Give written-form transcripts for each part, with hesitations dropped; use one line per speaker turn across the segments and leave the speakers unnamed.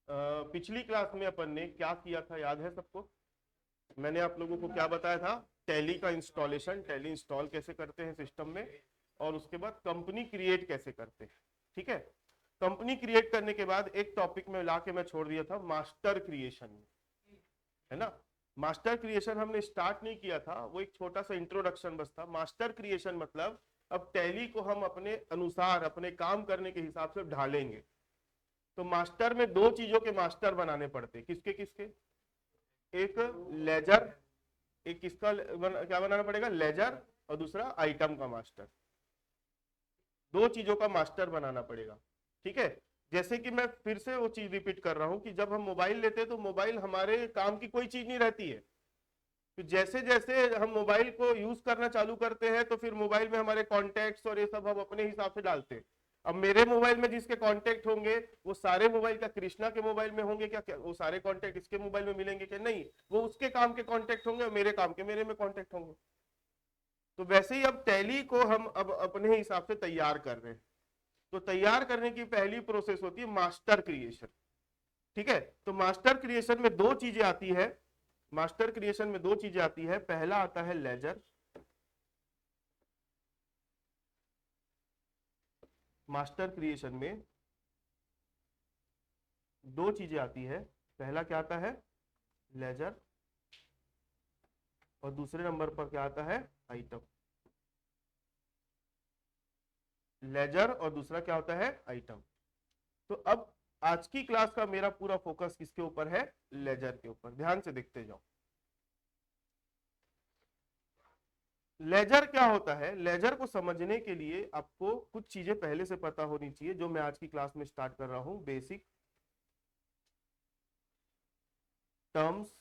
पिछली क्लास में अपन ने क्या किया था, याद है सबको? मैंने आप लोगों को क्या बताया था? टैली का इंस्टॉलेशन, टैली इंस्टॉल कैसे करते हैं सिस्टम में, और उसके बाद कंपनी क्रिएट कैसे करते हैं। ठीक है, कंपनी क्रिएट करने के बाद एक टॉपिक में ला के मैं छोड़ दिया था, मास्टर क्रिएशन, है ना। मास्टर क्रिएशन हमने स्टार्ट नहीं किया था, वो एक छोटा सा इंट्रोडक्शन बस था। मास्टर क्रिएशन मतलब अब टैली को हम अपने अनुसार, अपने काम करने के हिसाब से ढालेंगे। तो मास्टर में दो चीजों के मास्टर बनाने पड़ते, किसके किसके? एक लेजर, एक किसका क्या बनाना पड़ेगा? लेजर, और दूसरा आइटम का मास्टर। दो चीजों का मास्टर बनाना पड़ेगा। ठीक है, जैसे कि मैं फिर से वो चीज रिपीट कर रहा हूं कि जब हम मोबाइल लेते हैं तो मोबाइल हमारे काम की कोई चीज नहीं रहती है। तो जैसे जैसे हम मोबाइल को यूज करना चालू करते हैं तो फिर मोबाइल में हमारे कॉन्टेक्ट्स और ये सब हम अपने हिसाब से डालते हैं। अब मेरे मोबाइल में जिसके कांटेक्ट होंगे वो सारे मोबाइल, क्या कृष्णा के मोबाइल में होंगे क्या? वो सारे कांटेक्ट इसके मोबाइल में मिलेंगे क्या? नहीं, वो उसके काम के कांटेक्ट होंगे और मेरे काम के मेरे में कांटेक्ट होंगे। तो वैसे ही अब टैली को हम अब अपने हिसाब से तैयार कर रहे हैं। तो तैयार करने की पहली प्रोसेस होती है मास्टर क्रिएशन। ठीक है, तो मास्टर क्रिएशन में दो चीजें आती है। मास्टर क्रिएशन में दो चीजें आती है, पहला आता है लेजर। मास्टर क्रिएशन में दो चीजें आती है, पहला क्या आता है? लेजर, और दूसरे नंबर पर क्या आता है? आइटम। लेजर और दूसरा क्या होता है? आइटम। तो अब आज की क्लास का मेरा पूरा फोकस किसके ऊपर है? लेजर के ऊपर। ध्यान से देखते जाओ। लेजर क्या होता है? लेजर को समझने के लिए आपको कुछ चीजें पहले से पता होनी चाहिए, जो मैं आज की क्लास में स्टार्ट कर रहा हूं। Basic terms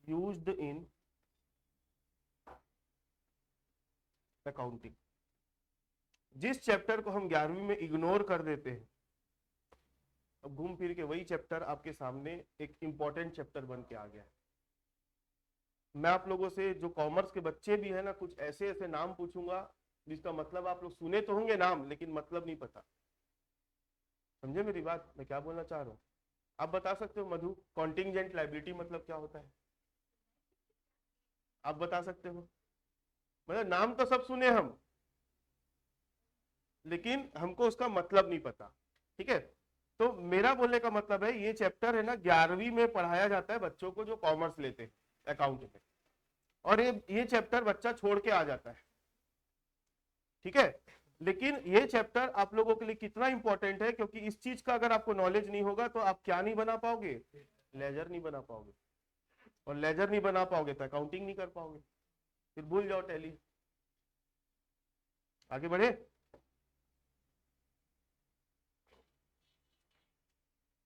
used in accounting. जिस चैप्टर को हम 11वीं में इग्नोर कर देते हैं, अब घूम फिर के वही चैप्टर आपके सामने एक इंपॉर्टेंट चैप्टर बन के आ गया है। मैं आप लोगों से, जो कॉमर्स के बच्चे भी है ना, कुछ ऐसे ऐसे नाम पूछूंगा जिसका मतलब आप लोग सुने तो होंगे नाम, लेकिन मतलब नहीं पता। समझे मेरी बात, मैं क्या बोलना चाह रहा हूँ? आप बता सकते हो मधु, कॉन्टिंजेंट लायबिलिटी मतलब क्या होता है? आप बता सकते हो? मतलब नाम तो सब सुने हम, लेकिन हमको उसका मतलब नहीं पता। ठीक है, तो मेरा बोलने का मतलब है, ये चैप्टर है ना 11वीं में पढ़ाया जाता है बच्चों को जो कॉमर्स लेते हैं अकाउंट में, और ये चैप्टर बच्चा छोड़ के आ जाता है। ठीक है, लेकिन ये चैप्टर आप लोगों के लिए कितना इंपॉर्टेंट है, क्योंकि इस चीज का अगर आपको नॉलेज नहीं होगा तो आप क्या नहीं बना पाओगे? लेजर नहीं बना पाओगे, और लेजर नहीं बना पाओगे तो अकाउंटिंग नहीं कर पाओगे, फिर भूल जाओ टैली। आगे बढ़े।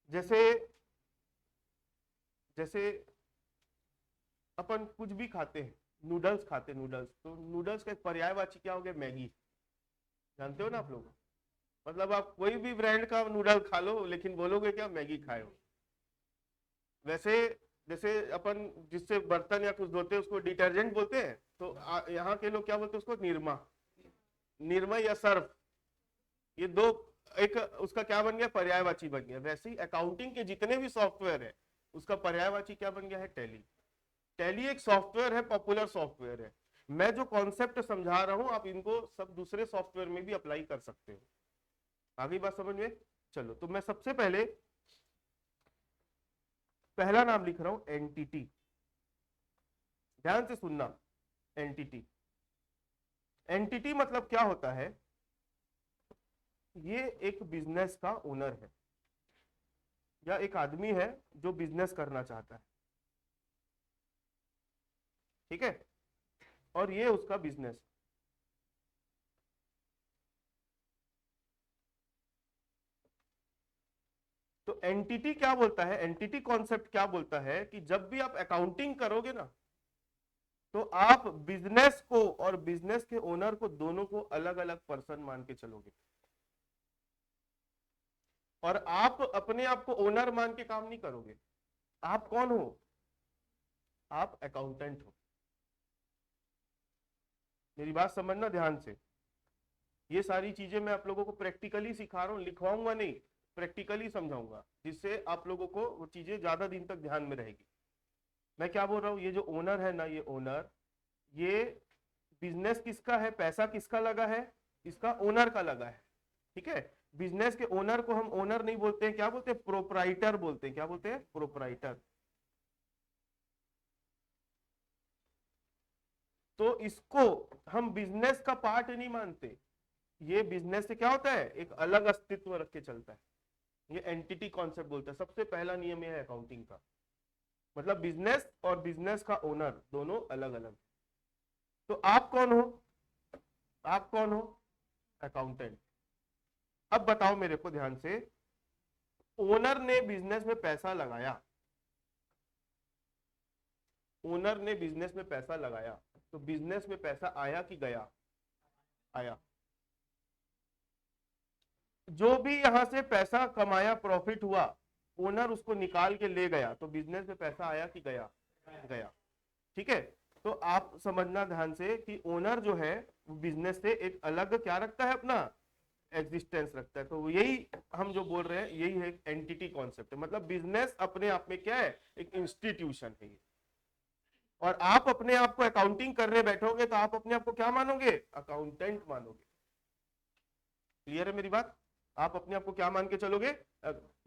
जैसे जैसे अपन कुछ भी खाते हैं, नूडल्स खाते हैं, नूडल्स, तो नूडल्स का एक पर्यायवाची क्या हो गया? मैगी। जानते हो ना आप लोग? मतलब आप कोई भी ब्रांड का नूडल खा लो, लेकिन बोलोगे क्या? मैगी खाए हो। वैसे जैसे अपन जिससे बर्तन या कुछ धोते हैं उसको डिटर्जेंट बोलते हैं, तो यहाँ के लोग क्या बोलते हैं उसको? निरमा। निरमा या सर्फ, ये दो एक उसका क्या बन गया? पर्यायवाची बन गया। वैसे ही अकाउंटिंग के जितने भी सॉफ्टवेयर है उसका पर्यायवाची क्या बन गया है? टैली। टैली एक सॉफ्टवेयर है, पॉपुलर सॉफ्टवेयर है। मैं जो कॉन्सेप्ट समझा रहा हूं आप इनको सब दूसरे सॉफ्टवेयर में भी अप्लाई कर सकते हो। आगे बात समझ में? चलो, तो मैं सबसे पहले पहला नाम लिख रहा हूं, एंटिटी। ध्यान से सुनना। एंटिटी, एंटिटी मतलब क्या होता है? ये एक बिजनेस का ओनर है, या एक आदमी है जो बिजनेस करना चाहता है। ठीक है, और ये उसका बिजनेस। तो एंटिटी क्या बोलता है? एंटिटी कॉन्सेप्ट क्या बोलता है कि जब भी आप अकाउंटिंग करोगे ना, तो आप बिजनेस को और बिजनेस के ओनर को, दोनों को अलग अलग पर्सन मान के चलोगे, और आप अपने आप को ओनर मान के काम नहीं करोगे। आप कौन हो? आप अकाउंटेंट हो। मेरी बात समझना ध्यान से। ये सारी चीजें मैं आप लोगों को प्रैक्टिकली सिखा रहा हूं, लिखवाऊंगा नहीं। प्रैक्टिकली समझाऊंगा, जिससे आप लोगों को वो चीजें ज्यादा दिन तक ध्यान में रहेगी। मैं क्या बोल रहा हूँ, ये जो ओनर है ना, ये ओनर, ये बिजनेस किसका है, पैसा किसका लगा है, इसका ओनर का लगा है। ठीक है, बिजनेस के ओनर को हम ओनर नहीं बोलते हैं, क्या बोलते हैं, प्रोप्राइटर बोलते हैं। क्या बोलते हैं, प्रोप्राइटर। तो इसको हम बिजनेस का पार्ट नहीं मानते, ये बिजनेस से क्या होता है, एक अलग अस्तित्व रख के चलता है। ये एंटिटी कॉन्सेप्ट बोलते हैं। सबसे पहला नियम यह है अकाउंटिंग का, मतलब बिजनेस और बिजनेस का ओनर दोनों अलग अलग। तो आप कौन हो, आप कौन हो, अकाउंटेंट। अब बताओ मेरे को ध्यान से, ओनर ने बिजनेस में पैसा लगाया, ओनर ने बिजनेस में पैसा लगाया, तो बिजनेस में पैसा आया कि गया, आया। जो भी यहां से पैसा कमाया, प्रॉफिट हुआ, ओनर उसको निकाल के ले गया, तो बिजनेस में पैसा आया कि गया, गया। ठीक है, तो आप समझना ध्यान से कि ओनर जो है बिजनेस से एक अलग क्या रखता है, अपना एग्जिस्टेंस रखता है। तो यही हम जो बोल रहे हैं, यही है एंटिटी कॉन्सेप्ट है। मतलब बिजनेस अपने आप में क्या है, एक इंस्टीट्यूशन है ये। और आप अपने आप को अकाउंटिंग करने बैठोगे तो आप अपने आप को क्या मानोगे, अकाउंटेंट मानोगे। क्लियर है मेरी बात, आप अपने आप को क्या मान के चलोगे,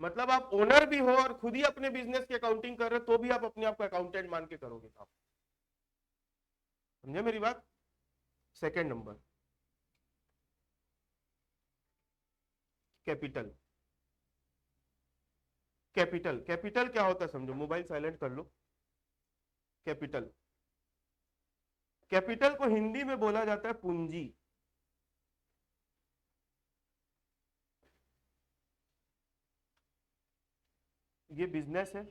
मतलब आप ओनर भी हो और खुद ही अपने बिजनेस की अकाउंटिंग कर रहे हो, तो भी आप अपने आप को अकाउंटेंट मान के करोगे। आप समझे मेरी बात। Second number, capital. Capital, capital क्या होता है समझो, मोबाइल साइलेंट कर लो। कैपिटल, कैपिटल को हिंदी में बोला जाता है पूंजी। ये बिजनेस है।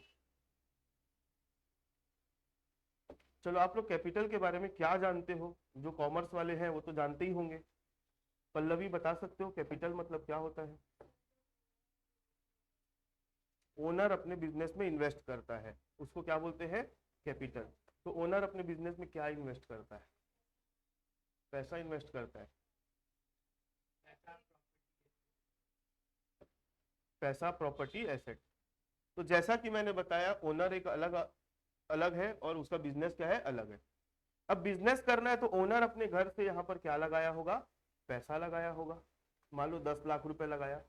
चलो आप लोग कैपिटल के बारे में क्या जानते हो, जो कॉमर्स वाले हैं वो तो जानते ही होंगे। पल्लवी बता सकते हो कैपिटल मतलब क्या होता है। ओनर अपने बिजनेस में इन्वेस्ट करता है, उसको क्या बोलते हैं, कैपिटल। तो ओनर अपने बिजनेस में क्या इन्वेस्ट करता है, पैसा इन्वेस्ट करता है। पैसा, प्रॉपर्टी, एसेट। तो जैसा कि मैंने बताया, ओनर एक अलग अलग है और उसका बिजनेस क्या है, अलग है। अब बिजनेस करना है तो ओनर अपने घर से यहाँ पर क्या लगाया होगा, पैसा लगाया होगा। मान लो 10 लाख रुपए लगाया,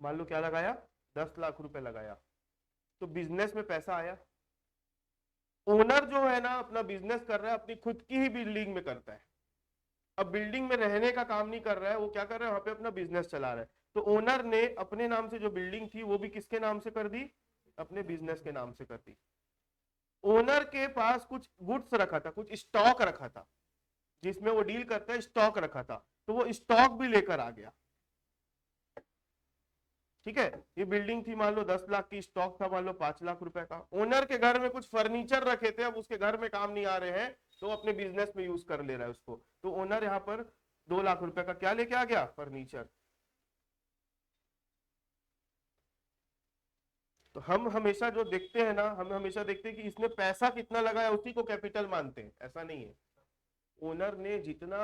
मान लो क्या लगाया, 10 लाख रुपए लगाया, तो बिजनेस में पैसा आया। ओनर जो है ना, अपना बिजनेस कर रहा है, अपनी खुद की ही बिल्डिंग में करता है। अब बिल्डिंग में रहने का काम नहीं कर रहा है, वो क्या कर रहा है, वहां पे अपना बिजनेस चला रहा है। तो ओनर ने अपने नाम से जो बिल्डिंग थी वो भी किसके नाम से कर दी, अपने बिजनेस के नाम से कर दी। ओनर के पास कुछ गुड्स रखा था, कुछ स्टॉक रखा था, जिसमें वो डील करता है, स्टॉक रखा था, तो वो स्टॉक भी लेकर आ गया। ठीक है, ये बिल्डिंग थी, मान लो 10 लाख की, स्टॉक था मान लो 5 लाख रुपए का। ओनर के घर में कुछ फर्नीचर रखे थे, अब उसके घर में काम नहीं आ रहे हैं, तो अपने बिजनेस में यूज कर ले रहा है उसको। तो ओनर यहाँ पर 2 लाख रुपए का क्या लेके आ गया, फर्नीचर। तो हम हमेशा जो देखते हैं ना, हम हमेशा देखते हैं कि इसने पैसा कितना लगाया उसी को कैपिटल मानते हैं, ऐसा नहीं है। ओनर ने जितना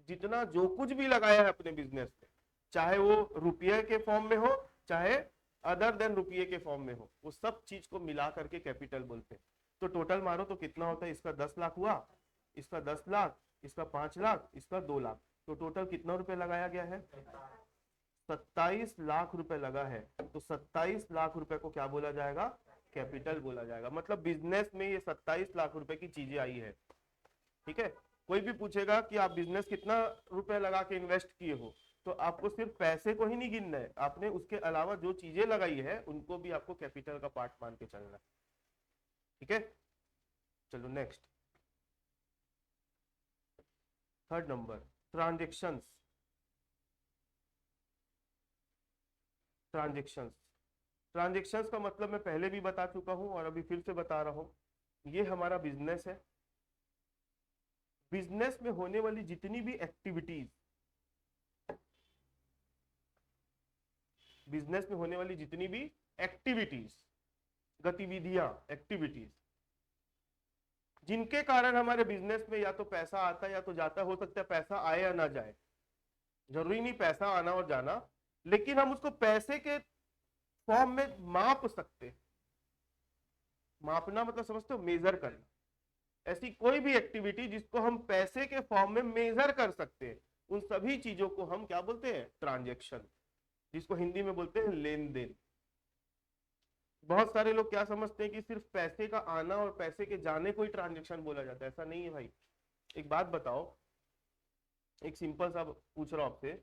जितना जो कुछ भी लगाया है अपने बिजनेस में, चाहे वो रुपये के फॉर्म में हो, चाहे अदर देन रुपये के फॉर्म में हो, वो सब चीज को मिला करके कैपिटल बोलते हैं। तो टोटल मारो तो कितना होता है, इसका 10 लाख हुआ, इसका 10 लाख, इसका 5 लाख, इसका 2 लाख, तो टोटल कितना रुपए लगाया गया है, 27 लाख रुपए लगा है। तो 27 लाख रुपए को क्या बोला जाएगा, कैपिटल बोला जाएगा। मतलब बिजनेस में ये 27 लाख रुपए की चीजें आई है। ठीक है, कोई भी पूछेगा कि आप बिजनेस कितना रुपए लगा के इन्वेस्ट किए हो, तो आपको सिर्फ पैसे को ही नहीं गिनना है, आपने उसके अलावा जो चीजें लगाई है उनको भी आपको कैपिटल का पार्ट मान के चलना है। ठीक है, चलो next, third number, transactions. Transactions, transactions का मतलब मैं पहले भी बता चुका हूं और अभी फिर से बता रहा हूं। ये हमारा बिजनेस है, बिजनेस में होने वाली जितनी भी एक्टिविटीज, बिजनेस में होने वाली जितनी भी एक्टिविटीज, गतिविधियां, एक्टिविटीज, जिनके कारण हमारे बिजनेस में या तो पैसा आता है या तो जाता है, हो सकता है पैसा आए या ना जाए, जरूरी नहीं पैसा आना और जाना, लेकिन हम उसको पैसे के फॉर्म में माप सकते हैं। मापना मतलब समझते हो, मेजर करना। ऐसी कोई भी एक्टिविटी जिसको हम पैसे के फॉर्म में मेजर कर सकते हैं, उन सभी चीजों को हम क्या बोलते हैं? ट्रांजैक्शन, जिसको हिंदी में बोलते हैं लेन देन। बहुत सारे लोग क्या समझते हैं कि सिर्फ पैसे का आना और पैसे के जाने को ही ट्रांजैक्शन बोला जाता है। ऐसा नहीं है भाई। एक बात बताओ, एक सिंपल सा पूछ रहा हूं आपसे,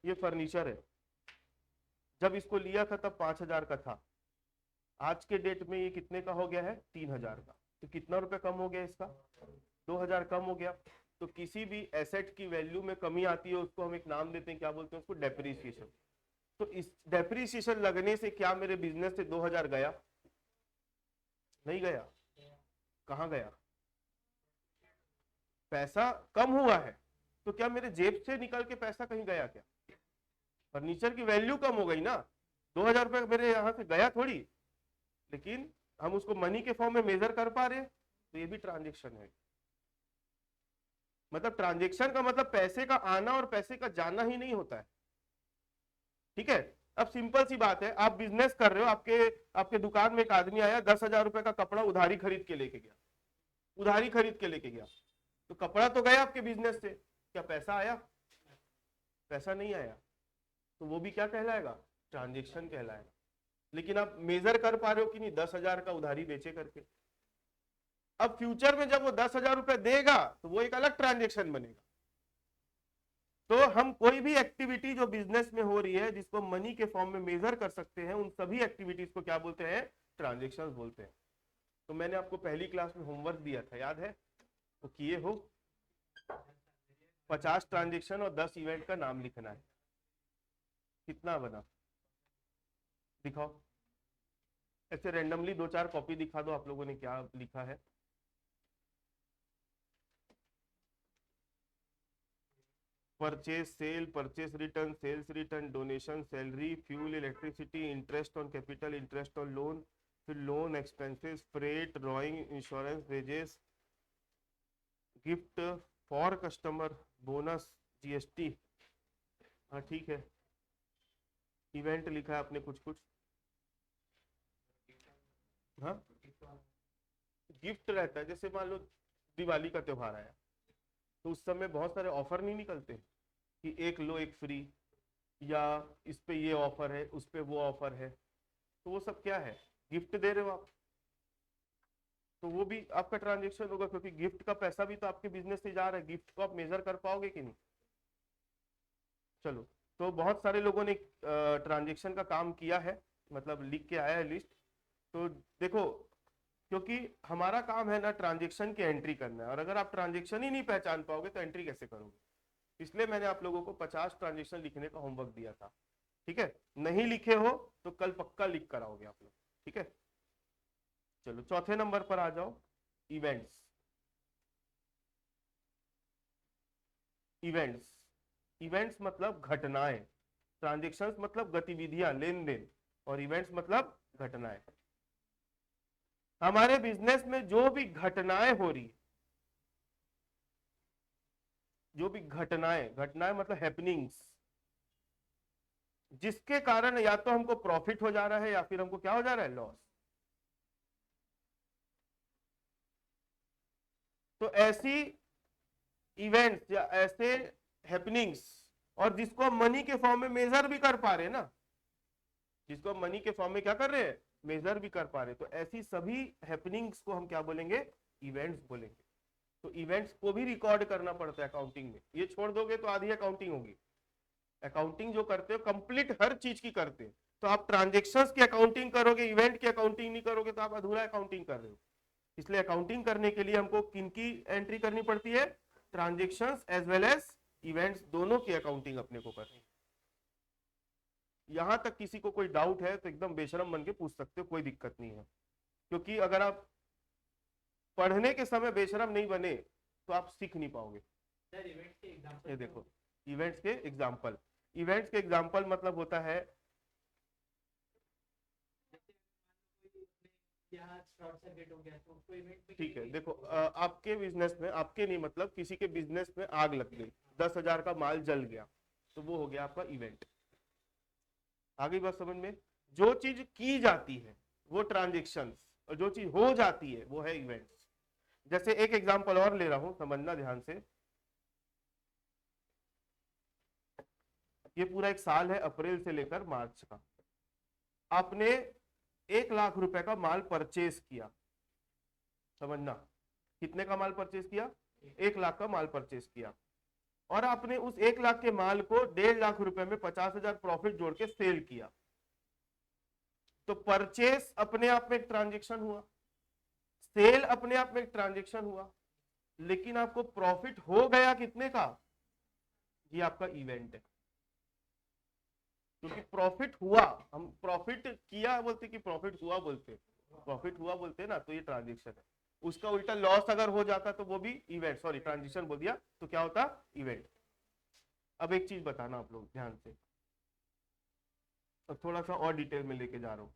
ये फर्नीचर है, जब इसको लिया था तब 5,000 का था, आज के डेट में ये कितने का हो गया है? 3,000 का। तो कितना रुपए कम हो गया इसका? 2,000 कम हो गया। तो किसी भी एसेट की वैल्यू में कमी आती है, उसको हम एक नाम देते हैं, क्या बोलते हैं उसको? डेप्रिसिएशन। तो इस डेप्रिसिएशन लगने से क्या मेरे बिजनेस से 2,000 गया? नहीं गया। कहाँ गया? पैसा कम हुआ है। तो क्या मेरे जेब से निकल के पैसा कहीं गया क्या? फर्नीचर की वैल्यू कम हो गई ना, 2,000 रुपए मेरे यहां से गया थोड़ी, लेकिन हम उसको मनी के फॉर्म में मेजर कर पा रहे हैं, तो ये भी ट्रांजैक्शन है। मतलब ट्रांजैक्शन का मतलब पैसे का आना और पैसे का जाना ही नहीं होता है। ठीक है। अब सिंपल सी बात है, आप बिजनेस कर रहे हो, आपके आपके दुकान में एक आदमी आया, 10,000 रुपए का कपड़ा उधारी खरीद के लेके गया, उधारी खरीद के लेके गया, तो कपड़ा तो गया आपके बिजनेस से, क्या पैसा आया? पैसा नहीं आया। तो वो भी क्या कहलाएगा? ट्रांजैक्शन कहलाएगा। लेकिन आप मेजर कर पा रहे हो कि नहीं 10,000 का उधारी बेचे करके। अब फ्यूचर में जब वो 10,000 रुपए देगा तो वो एक अलग ट्रांजैक्शन बनेगा। तो हम कोई भी एक्टिविटी जो बिजनेस में हो रही है, जिसको मनी के फॉर्म में मेजर कर सकते हैं, उन सभी एक्टिविटीज को क्या बोलते हैं? ट्रांजैक्शंस बोलते हैं। तो मैंने आपको पहली क्लास में होमवर्क दिया था, याद है? तो किए हो? 50 ट्रांजैक्शन और 10 इवेंट का नाम लिखना है। कितना बना? दिखाओ। ऐसे रैंडमली 2-4 कॉपी दिखा दो आप लोगों ने क्या लिखा है। Purchase, sale, purchase return, sales return, donation, salary, fuel, electricity, interest on capital, interest on loan, फिर loan expenses, freight, drawing, insurance, wages, gift for customer, bonus, GST. हाँ ठीक है। इवेंट लिखा है आपने कुछ कुछ। हाँ, गिफ्ट रहता है, जैसे मान लो दिवाली का त्योहार आया, तो उस समय बहुत सारे ऑफर नहीं निकलते कि एक लो एक फ्री, या इस पे ये ऑफर है, उस पे वो ऑफर है। तो वो सब क्या है? गिफ्ट दे रहे हो आप। तो वो भी आपका ट्रांजेक्शन होगा, क्योंकि गिफ्ट का पैसा भी तो आपके बिजनेस से जा रहा है। गिफ्ट को आप मेजर कर पाओगे कि नहीं? चलो, तो बहुत सारे लोगों ने ट्रांजेक्शन का काम किया है, मतलब लिख के आया है लिस्ट। तो देखो, क्योंकि हमारा काम है ना ट्रांजेक्शन की एंट्री करना है, और अगर आप ट्रांजेक्शन ही नहीं पहचान पाओगे तो एंट्री कैसे करोगे? इसलिए मैंने आप लोगों को 50 ट्रांजेक्शन लिखने का होमवर्क दिया था। ठीक है, नहीं लिखे हो तो कल पक्का लिख कर आओगे आप लोग। ठीक है, चलो चौथे नंबर पर आ जाओ, इवेंट्स। इवेंट्स, इवेंट्स मतलब घटनाएं। ट्रांजेक्शंस मतलब गतिविधियां, लेन देन, और इवेंट्स मतलब घटनाएं। हमारे बिजनेस में जो भी घटनाएं हो रही, जो भी घटनाएं, घटनाएं मतलब हैपनिंग्स, जिसके कारण या तो हमको प्रॉफिट हो जा रहा है या फिर हमको क्या हो जा रहा है? लॉस। तो ऐसी इवेंट्स या ऐसे हैपनिंग्स, और जिसको हम मनी के फॉर्म में मेजर भी कर पा रहे हैं ना, जिसको हम मनी के फॉर्म में क्या कर रहे हैं? मेजर भी कर पा रहे हैं, तो ऐसी सभी हैपनिंग्स को हम क्या बोलेंगे? इवेंट्स बोलेंगे। तो इवेंट्स को भी रिकॉर्ड करना पड़ता है अकाउंटिंग में। ये छोड़ दोगे तो आधी अकाउंटिंग होगी। अकाउंटिंग जो करते हो कंप्लीट हर चीज की करते हैं। तो आप ट्रांजेक्शन्स की अकाउंटिंग करोगे, इवेंट की अकाउंटिंग नहीं करोगे तो आप अधूरा अकाउंटिंग कर रहे हो। इसलिए अकाउंटिंग करने के लिए हमको किनकी एंट्री करनी पड़ती है? Transactions as well as events, दोनों की अकाउंटिंग अपने को करनी है। यहां तक किसी को कोई डाउट है तो एकदम बेशरम बन के पूछ सकते हो, कोई दिक्कत नहीं है। क्योंकि अगर आप पढ़ने के समय बेशरम नहीं बने तो आप सीख नहीं पाओगे। ये देखो, इवेंट्स के एग्जाम्पल। इवेंट्स के एग्जाम्पल मतलब होता है,
यहाँ शॉर्ट सर्किट हो गया तो उसको इवेंट में
ठीक है, देखो आपके बिजनेस में, आपके नहीं मतलब किसी के बिजनेस में आग लग गई, 10,000 का माल जल गया, तो वो हो गया आपका इवेंट। आगे बात समझ में? जो चीज की जाती है वो ट्रांजेक्शन, और जो चीज हो जाती है वो है इवेंट्स। जैसे एक एग्जांपल और ले रहा हूं, समझना ध्यान से। ये पूरा एक साल है, अप्रैल से लेकर मार्च का। आपने 1 लाख रुपए का माल परचेज किया, समझना, कितने का माल परचेज किया? 1 लाख का माल परचेज किया। और आपने उस 1 लाख के माल को 1.5 लाख रुपए में 50,000 प्रॉफिट जोड़ के सेल किया। तो परचेस अपने आप में एक ट्रांजेक्शन हुआ, सेल अपने आप में एक ट्रांजेक्शन हुआ, लेकिन आपको प्रॉफिट हो गया कितने का? ये आपका इवेंट है। क्योंकि प्रॉफिट हुआ, हम प्रॉफिट किया बोलते कि प्रॉफिट हुआ बोलते, प्रॉफिट हुआ बोलते ना, तो ये ट्रांजेक्शन है। उसका उल्टा लॉस अगर हो जाता तो वो भी इवेंट, सॉरी ट्रांजेक्शन बोल दिया, तो क्या होता? इवेंट। अब एक चीज बताना आप लोग ध्यान से, अब थोड़ा सा और डिटेल में लेके जा रहा हूं।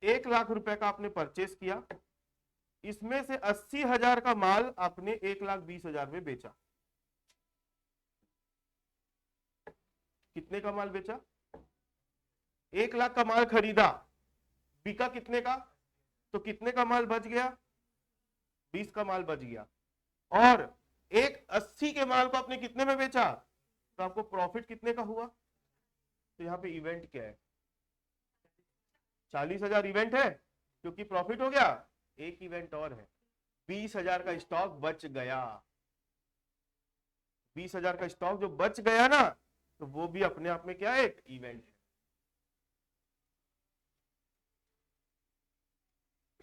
1 लाख रुपए का आपने परचेस किया, इसमें से 80,000 का माल आपने 1,20,000 में बेचा। कितने का माल बेचा? 1 लाख का माल खरीदा, बिका कितने का? तो कितने का माल बच गया? 20 का माल बच गया। और एक 80 के माल को आपने कितने में बेचा? तो आपको प्रॉफिट कितने का हुआ? तो यहाँ पे इवेंट क्या है? 40,000 इवेंट है, क्योंकि प्रॉफिट हो गया। एक इवेंट और है, 20,000 का स्टॉक बच गया। 20,000 का स्टॉक जो बच गया ना, तो वो भी अपने आप में क्या है? एक इवेंट है।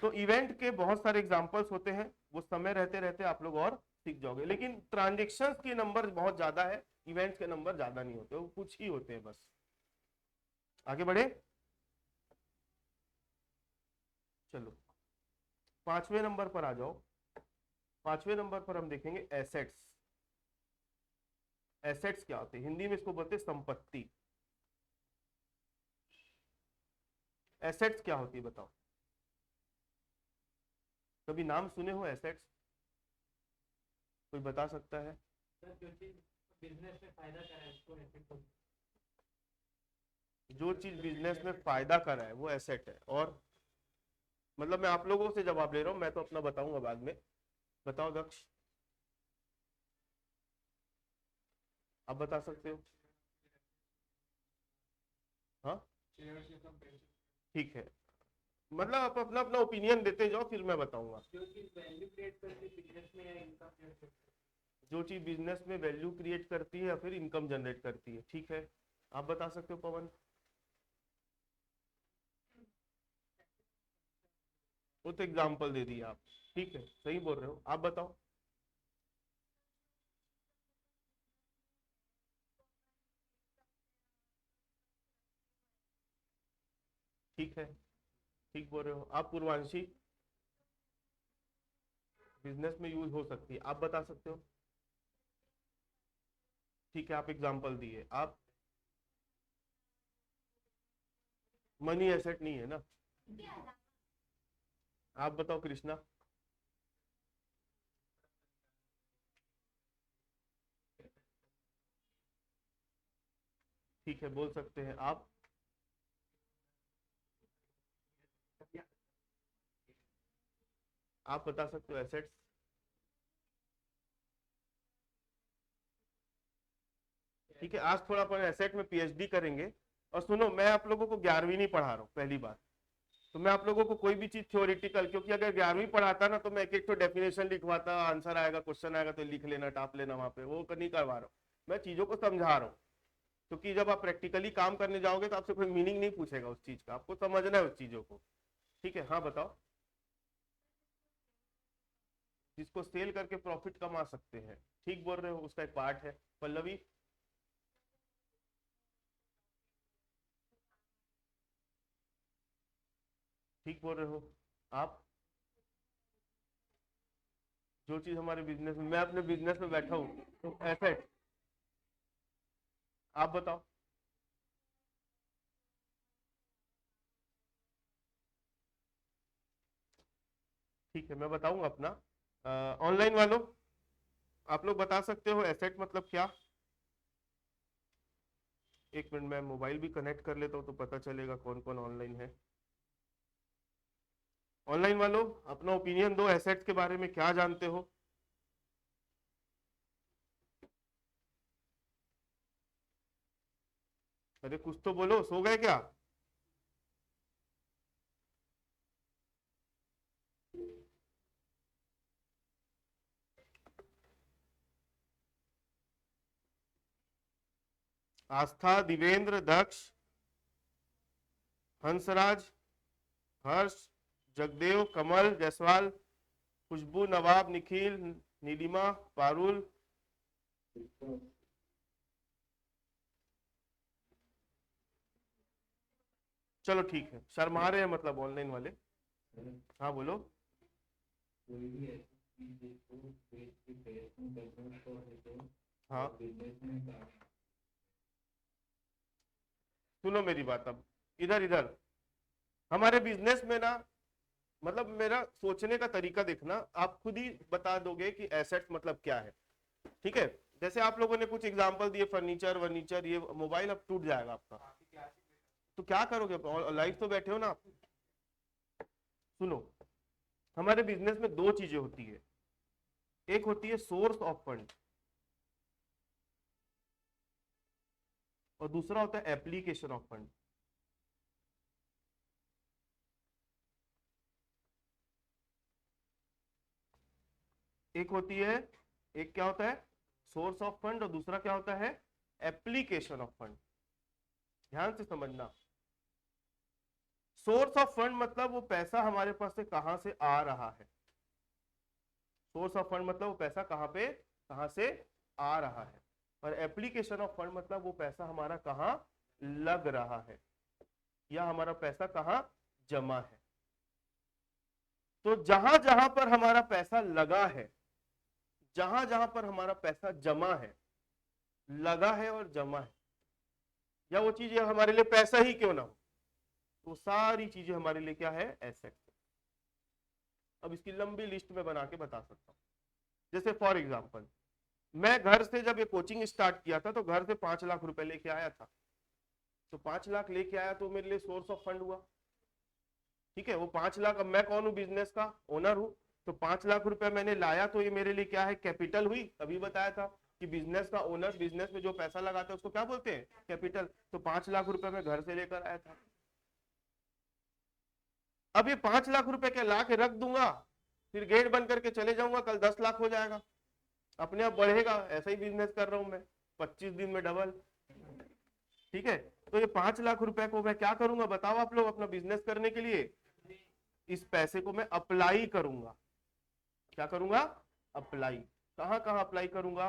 तो इवेंट के बहुत सारे एग्जांपल्स होते हैं, वो समय रहते रहते आप लोग और सीख जाओगे। लेकिन ट्रांजेक्शन्स के नंबर बहुत ज्यादा है, इवेंट्स के नंबर ज्यादा नहीं होते, वो कुछ ही होते हैं बस। आगे बढ़े, चलो 5वें नंबर पर आ जाओ। 5वें नंबर पर हम देखेंगे एसेट्स। एसेट्स क्या होते हैं? हिंदी में इसको बोलते हैं संपत्ति। एसेट्स क्या होती है बताओ? कभी नाम सुने हो एसेट्स? कोई बता सकता है?
जो चीज बिजनेस में फायदा कर रहा है उसको एसेट बोलते
जो चीज बिजनेस में फायदा कर रहा है वो एसेट है। और मतलब मैं आप लोगों से जवाब ले रहा हूं, मैं तो अपना बताऊंगा बाद में। बताओ दक्ष, आप बता सकते हो? हाँ ठीक है, मतलब आप अपना अपना ओपिनियन देते जाओ, फिर मैं बताऊंगा।
हैं। जो चीज वैल्यू क्रिएट करती है बिजनेस में या इनकम जनरेट करती
जो चीज बिजनेस में वैल्यू क्रिएट करती है या फिर इनकम जनरेट करती है, ठीक है। आप बता सकते हो पवन? वो तो एग्जाम्पल दे दिया आप, ठीक है, सही बोल रहे हो। आप बताओ। ठीक है, ठीक बोल रहे हो आप। पूर्वांशी, बिजनेस में यूज हो सकती है, आप बता सकते हो? ठीक है, आप एग्जाम्पल दिए। आप? मनी एसेट नहीं है ना। आप बताओ कृष्णा। ठीक है, बोल सकते हैं आप। आप बता सकते हो एसेट्स? ठीक है, आज थोड़ा अपन एसेट में पीएचडी करेंगे। और सुनो, मैं आप लोगों को 11वीं नहीं पढ़ा रहा हूँ पहली बार, तो मैं आप लोगों को कोई भी चीज थ्योरेटिकल, क्योंकि अगर 11वीं पढ़ाता ना तो मैं एक एक तो डेफिनेशन लिखवाता, आंसर आएगा, क्वेश्चन आएगा तो लिख लेना, टाप लेना वहां पे, वो नहीं करवा रहा हूँ। मैं चीजों को समझा रहा हूँ, क्योंकि जब आप प्रैक्टिकली काम करने जाओगे तो आपसे कोई मीनिंग नहीं पूछेगा उस चीज का, आपको समझना है उस चीजों को। ठीक है, हाँ बताओ। जिसको सेल करके प्रॉफिट कमा सकते हैं, ठीक बोल रहे हो, उसका एक पार्ट है। पल्लवी? ठीक बोल रहे हो आप। जो चीज हमारे बिजनेस में, मैं अपने बिजनेस में बैठा हूँ तो एसेट। आप बताओ। ठीक है, मैं बताऊंगा अपना। ऑनलाइन वालों, आप लोग बता सकते हो एसेट मतलब क्या? एक मिनट, मैं मोबाइल भी कनेक्ट कर लेता हूँ तो पता चलेगा कौन कौन ऑनलाइन है। ऑनलाइन वालों, अपना ओपिनियन दो, एसेट्स के बारे में क्या जानते हो? अरे कुछ तो बोलो, सो गए क्या? आस्था, दिवेंद्र, दक्ष, हंसराज, हर्ष, जगदेव, कमल, जायसवाल, खुशबू, नवाब, निखिल, नीलिमा, पारुल। चलो ठीक है, शर्मा रहे हैं मतलब ऑनलाइन वाले। हाँ बोलो।
कोई भी ऐसी चीज जिसको बेच के बिजनेस को है तो
हाँ
बिजनेस में काम
सुनो मेरी बात, अब इधर इधर हमारे बिजनेस में ना, मतलब मेरा सोचने का तरीका देखना, आप खुद ही बता दोगे कि एसेट्स मतलब क्या है। ठीक है, जैसे आप लोगों ने कुछ एग्जांपल दिए, फर्नीचर वर्नीचर, ये मोबाइल अब टूट जाएगा आपका, तो क्या करोगे? लाइव तो बैठे हो ना आप। सुनो, हमारे बिजनेस में दो चीजें होती है। एक होती है सोर्स ऑफ फंड, और दूसरा होता है एप्लीकेशन ऑफ फंड। एक होती है, एक क्या होता है सोर्स ऑफ फंड, और दूसरा क्या होता है एप्लीकेशन ऑफ फंड। ध्यान से समझना, सोर्स ऑफ फंड मतलब वो पैसा हमारे पास से कहां से आ रहा है। सोर्स ऑफ फंड मतलब वो पैसा कहां से आ रहा है। और एप्लीकेशन ऑफ फंड मतलब वो पैसा हमारा कहाँ लग रहा है, या हमारा पैसा कहाँ जमा है। तो जहां जहां पर हमारा पैसा लगा है, जहां जहां पर हमारा पैसा जमा है, लगा है और जमा है, या वो चीज हमारे लिए पैसा ही क्यों ना हो, तो सारी चीजें हमारे लिए क्या है, एसेट। अब इसकी लंबी लिस्ट में बना के बता सकता हूं। जैसे फॉर एग्जांपल, मैं घर से जब ये कोचिंग स्टार्ट किया था तो घर से 5 लाख रुपए लेके आया था। तो 5 लाख लेके आया तो मेरे लिए सोर्स ऑफ फंड हुआ। ठीक है, वो 5 लाख, अब मैं कौन हूँ, बिजनेस का ओनर हूँ। तो 5 लाख रुपए मैंने लाया तो ये मेरे लिए क्या है, कैपिटल हुई। अभी बताया था कि बिजनेस का ओनर बिजनेस में जो पैसा लगाता है उसको क्या बोलते हैं, कैपिटल। तो 5 लाख रुपए मैं घर से लेकर आया था। अब ये 5 लाख रुपए के ला के रख दूंगा, फिर गेट बंद करके चले जाऊंगा, कल 10 लाख हो जाएगा, अपने आप बढ़ेगा। ऐसा ही बिजनेस कर रहा हूं मैं, 25 दिन में डबल। ठीक है, तो ये 5 लाख रुपए को मैं क्या करूंगा बताओ आप लोग, अपना बिजनेस करने के लिए इस पैसे को मैं अप्लाई करूंगा। क्या करूंगा, अप्लाई। कहां कहां अप्लाई करूंगा?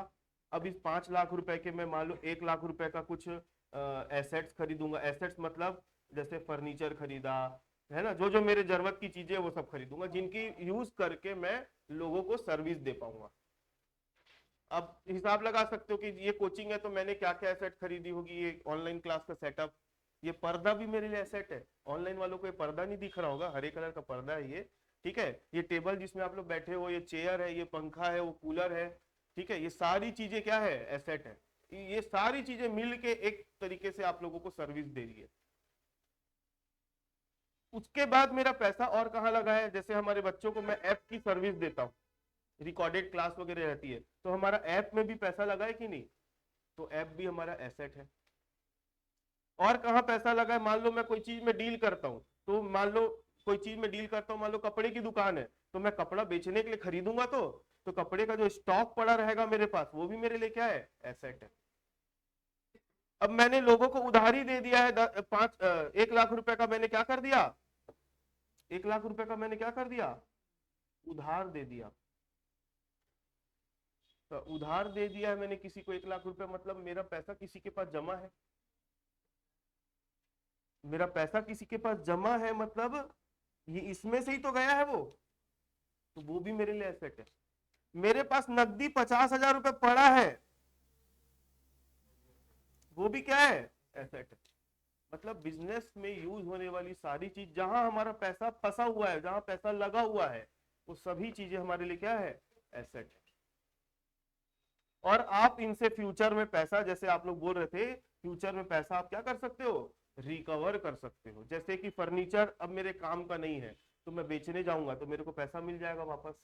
अब इस 5 लाख रुपए के मैं मान लो 1 लाख रुपए का कुछ एसेट्स खरीदूंगा। एसेट्स मतलब जैसे फर्नीचर खरीदा है ना, जो जो मेरे जरूरत की चीजें वो सब खरीदूंगा, जिनकी यूज करके मैं लोगों को सर्विस दे पाऊंगा। अब हिसाब लगा सकते हो कि ये कोचिंग है तो मैंने क्या क्या एसेट खरीदी होगी। ये ऑनलाइन क्लास का सेटअप, ये पर्दा भी मेरे लिए एसेट है। ऑनलाइन वालों को ये पर्दा नहीं दिख रहा होगा, हरे कलर का पर्दा है ये। ठीक है, ये टेबल जिसमें आप लोग बैठे हो, ये चेयर है, ये पंखा है, वो कूलर है। ठीक है, ये सारी चीजें क्या है, एसेट है। ये सारी चीजें मिल के एक तरीके से आप लोगों को सर्विस दे रही है। उसके बाद मेरा पैसा और कहाँ लगा है, जैसे हमारे बच्चों को मैं ऐप की सर्विस देता हूँ, रिकॉर्डेड क्लास वगैरह रहती है, तो हमारा ऐप में भी पैसा लगा है कि नहीं, तो ऐप भी हमारा एसेट है। और कहाँ पैसा लगा है, मान लो मैं कोई चीज में डील करता हूँ, तो मान लो कोई चीज में डील करता हूँ, मान लो कपड़े की दुकान है, तो मैं कपड़ा बेचने के लिए खरीदूंगा, तो कपड़े का जो स्टॉक पड़ा रहेगा मेरे पास, वो भी मेरे लिए क्या है, एसेट है। अब मैंने लोगों को उधारी दे दिया है, 1 लाख रुपए का मैंने क्या कर दिया, 1 लाख रुपए का मैंने क्या कर दिया, उधार दे दिया। तो उधार दे दिया है मैंने किसी को 1 लाख रुपए, मतलब मेरा पैसा किसी के पास जमा है। मेरा पैसा किसी के पास जमा है, मतलब ये इसमें से ही तो गया है वो, तो वो भी मेरे लिए एसेट है। मेरे पास नकदी 50,000 रुपए पड़ा है, वो भी क्या है, एसेट है। मतलब बिजनेस में यूज होने वाली सारी चीज, जहां हमारा पैसा फंसा हुआ है, जहां पैसा लगा हुआ है, वो सभी चीजें हमारे लिए क्या है, एसेट है। और आप इनसे फ्यूचर में पैसा, जैसे आप लोग बोल रहे थे, फ्यूचर में पैसा आप क्या कर सकते हो, रिकवर कर सकते हो। जैसे कि फर्नीचर अब मेरे काम का नहीं है तो मैं बेचने जाऊंगा तो मेरे को पैसा मिल जाएगा वापस,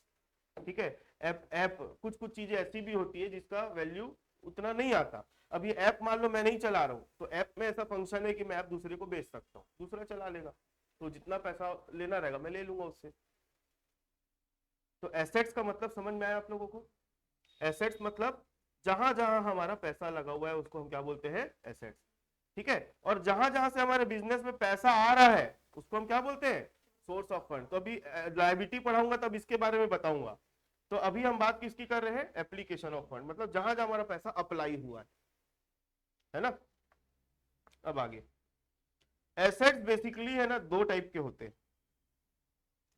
ठीक है। ऐप कुछ कुछ चीजें ऐसी भी होती है जिसका वैल्यू उतना नहीं आता। अब ये ऐप मान लो मैं नहीं चला रहा हूँ, तो ऐप में ऐसा फंक्शन है कि मैं ऐप दूसरे को बेच सकता हूँ, दूसरा चला लेगा, तो जितना पैसा लेना रहेगा मैं ले लूंगा उससे। तो एसेट्स का मतलब समझ में आया आप लोगों को? एसेट्स मतलब जहां जहां हमारा पैसा लगा हुआ है उसको हम क्या बोलते हैं, एसेट्स, ठीक है। और जहां जहां से हमारे बिजनेस में पैसा आ रहा है उसको हम क्या बोलते हैं, सोर्स ऑफ फंड। तो अभी लायबिलिटी पढ़ाऊंगा तब इसके बारे में बताऊंगा। तो अभी हम बात किसकी कर रहे हैं, एप्लीकेशन ऑफ फंड, मतलब जहां जहां हमारा पैसा अप्लाई हुआ है ना। अब आगे, एसेट्स बेसिकली है ना दो टाइप के होते हैं।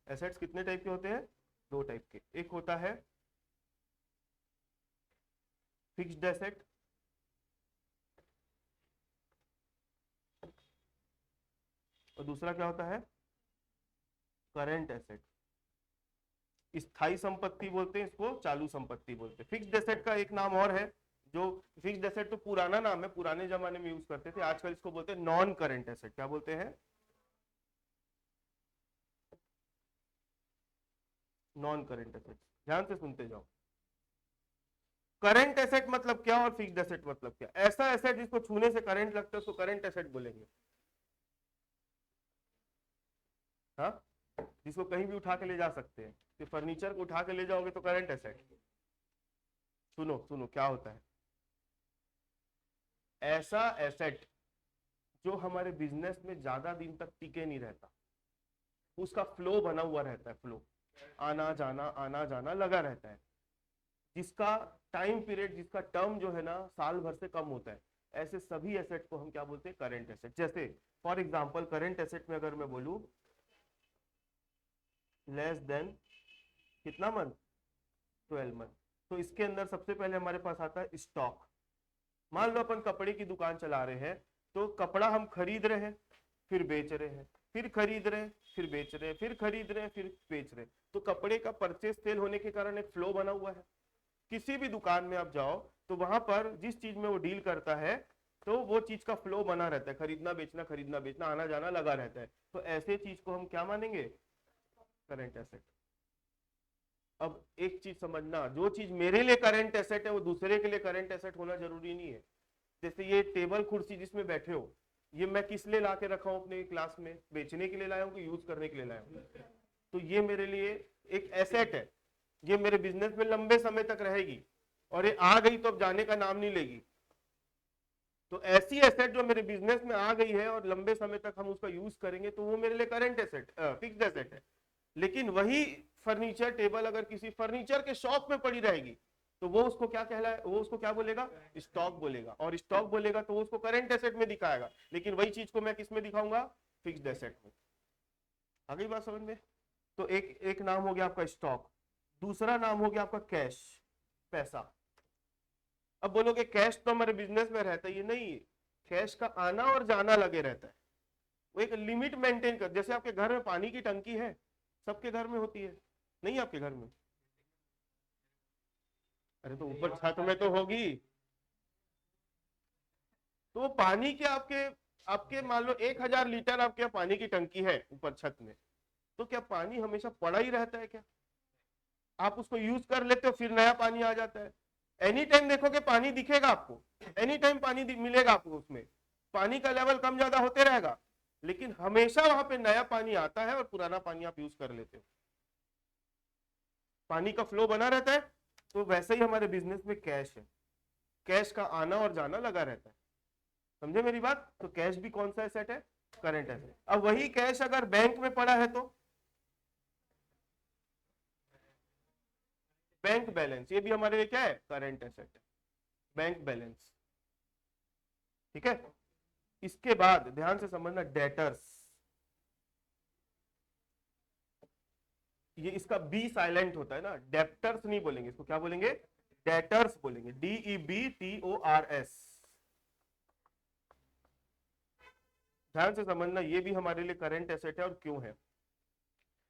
एसेट्स कितने टाइप के होते हैं, दो टाइप के। एक होता है फिक्स्ड एसेट, और दूसरा क्या होता है, करंट एसेट। स्थायी संपत्ति बोलते हैं इसको, चालू संपत्ति बोलते हैं। फिक्स्ड एसेट का एक नाम और है, जो फिक्स्ड एसेट तो पुराना नाम है, पुराने जमाने में यूज करते थे, आजकल इसको बोलते हैं नॉन करंट एसेट। क्या बोलते हैं, नॉन करंट एसेट। ध्यान से सुनते जाओ। करंट एसेट मतलब क्या और फिक्स्ड एसेट मतलब क्या? ऐसा एसेट जिसको छूने से करंट लगता है उसको करंट एसेट बोलेंगे, हाँ, जिसको कहीं भी उठा के ले जा सकते हैं। तो फर्नीचर को उठा के ले जाओगे तो करंट एसेट। सुनो सुनो क्या होता है, ऐसा एसेट जो हमारे बिजनेस में ज्यादा दिन तक टिके नहीं रहता, उसका फ्लो बना हुआ रहता है, फ्लो, आना जाना लगा रहता है, जिसका टाइम पीरियड, जिसका टर्म जो है ना साल भर से कम होता है, ऐसे सभी एसेट को हम क्या बोलते हैं, करंट एसेट। जैसे फॉर एग्जांपल करंट एसेट में अगर मैं बोलूं लेस देन कितना मंथ, 12 मंथ, तो इसके अंदर सबसे पहले हमारे पास आता है स्टॉक। मान लो अपन कपड़े की दुकान चला रहे हैं, तो कपड़ा हम खरीद रहे हैं फिर बेच रहे हैं, फिर खरीद रहे हैं फिर बेच रहे हैं, फिर खरीद रहे हैं फिर बेच रहे हैं। तो कपड़े का परचेज सेल होने के कारण एक फ्लो बना हुआ है। किसी भी दुकान में आप जाओ तो वहां पर जिस चीज में वो डील करता है तो वो चीज का फ्लो बना रहता है, खरीदना बेचना आना जाना लगा रहता है। तो ऐसे चीज को हम क्या मानेंगे, करंट एसेट। अब एक चीज समझना, जो चीज मेरे लिए करंट एसेट है वो दूसरे के लिए करंट एसेट होना जरूरी नहीं है। जैसे ये टेबल कुर्सी जिसमें बैठे हो, ये मैं किस लिए ला के रखा हूं अपने क्लास में, बेचने के लिए लाया हूं कि यूज करने के लिए लाया हूं? तो ये मेरे लिए एक एसेट है, ये मेरे बिजनेस में लंबे समय तक रहेगी, और ये आ गई तो अब जाने का नाम नहीं लेगी। तो ऐसी एसेट जो मेरे बिजनेस में आ गई है और लंबे समय तक हम उसका यूज करेंगे तो वो मेरे लिए करंट एसेट, फिक्स्ड एसेट है। लेकिन वही फर्नीचर टेबल अगर किसी फर्नीचर के शॉप में पड़ी रहेगी तो वो उसको क्या कहलाए, वो उसको क्या बोलेगा, स्टॉक बोलेगा। और स्टॉक बोलेगा तो वो उसको करंट एसेट में दिखाएगा, लेकिन वही चीज को मैं किस में दिखाऊंगा, फिक्स्ड एसेट में। आ गई बात समझ में? तो एक नाम हो गया आपका स्टॉक, दूसरा नाम हो गया आपका कैश, पैसा। अब बोलोगे कैश तो हमारे बिजनेस में रहता है, ये नहीं, कैश का आना और जाना लगे रहता है। वो एक लिमिट मेंटेन कर, जैसे आपके घर में पानी की टंकी है, सबके घर में होती है, नहीं आपके घर में? अरे तो ऊपर छत में तो होगी। तो वो पानी के आपके आपके मान लो 1000 लीटर आपके यहाँ पानी की टंकी है ऊपर छत में, तो क्या पानी हमेशा पड़ा ही रहता है क्या? आप उसको यूज कर लेते हो फिर नया पानी आ जाता है। एनी टाइम देखोगे पानी दिखेगा आपको, एनी टाइम पानी मिलेगा आपको, उसमें पानी का लेवल कम ज्यादा होते रहेगा, लेकिन हमेशा वहां पे नया पानी आता है और पुराना पानी आप यूज कर लेते हो, पानी का फ्लो बना रहता है। तो वैसे ही हमारे बिजनेस में कैश है, कैश का आना और जाना लगा रहता है। समझे मेरी बात? तो कैश भी कौन सा एसेट है, करंट एसेट। अब वही कैश अगर बैंक में पड़ा है तो बैंक बैलेंस, ये भी हमारे लिए क्या है, करंट एसेट है, बैंक बैलेंस, ठीक है। इसके बाद ध्यान से समझना, डेटर्स, ये इसका बी साइलेंट होता है ना, डेप्टर्स नहीं बोलेंगे इसको, क्या बोलेंगे, डेटर्स बोलेंगे, DEBTORS। ध्यान से समझना, ये भी हमारे लिए करंट एसेट है। और क्यों है?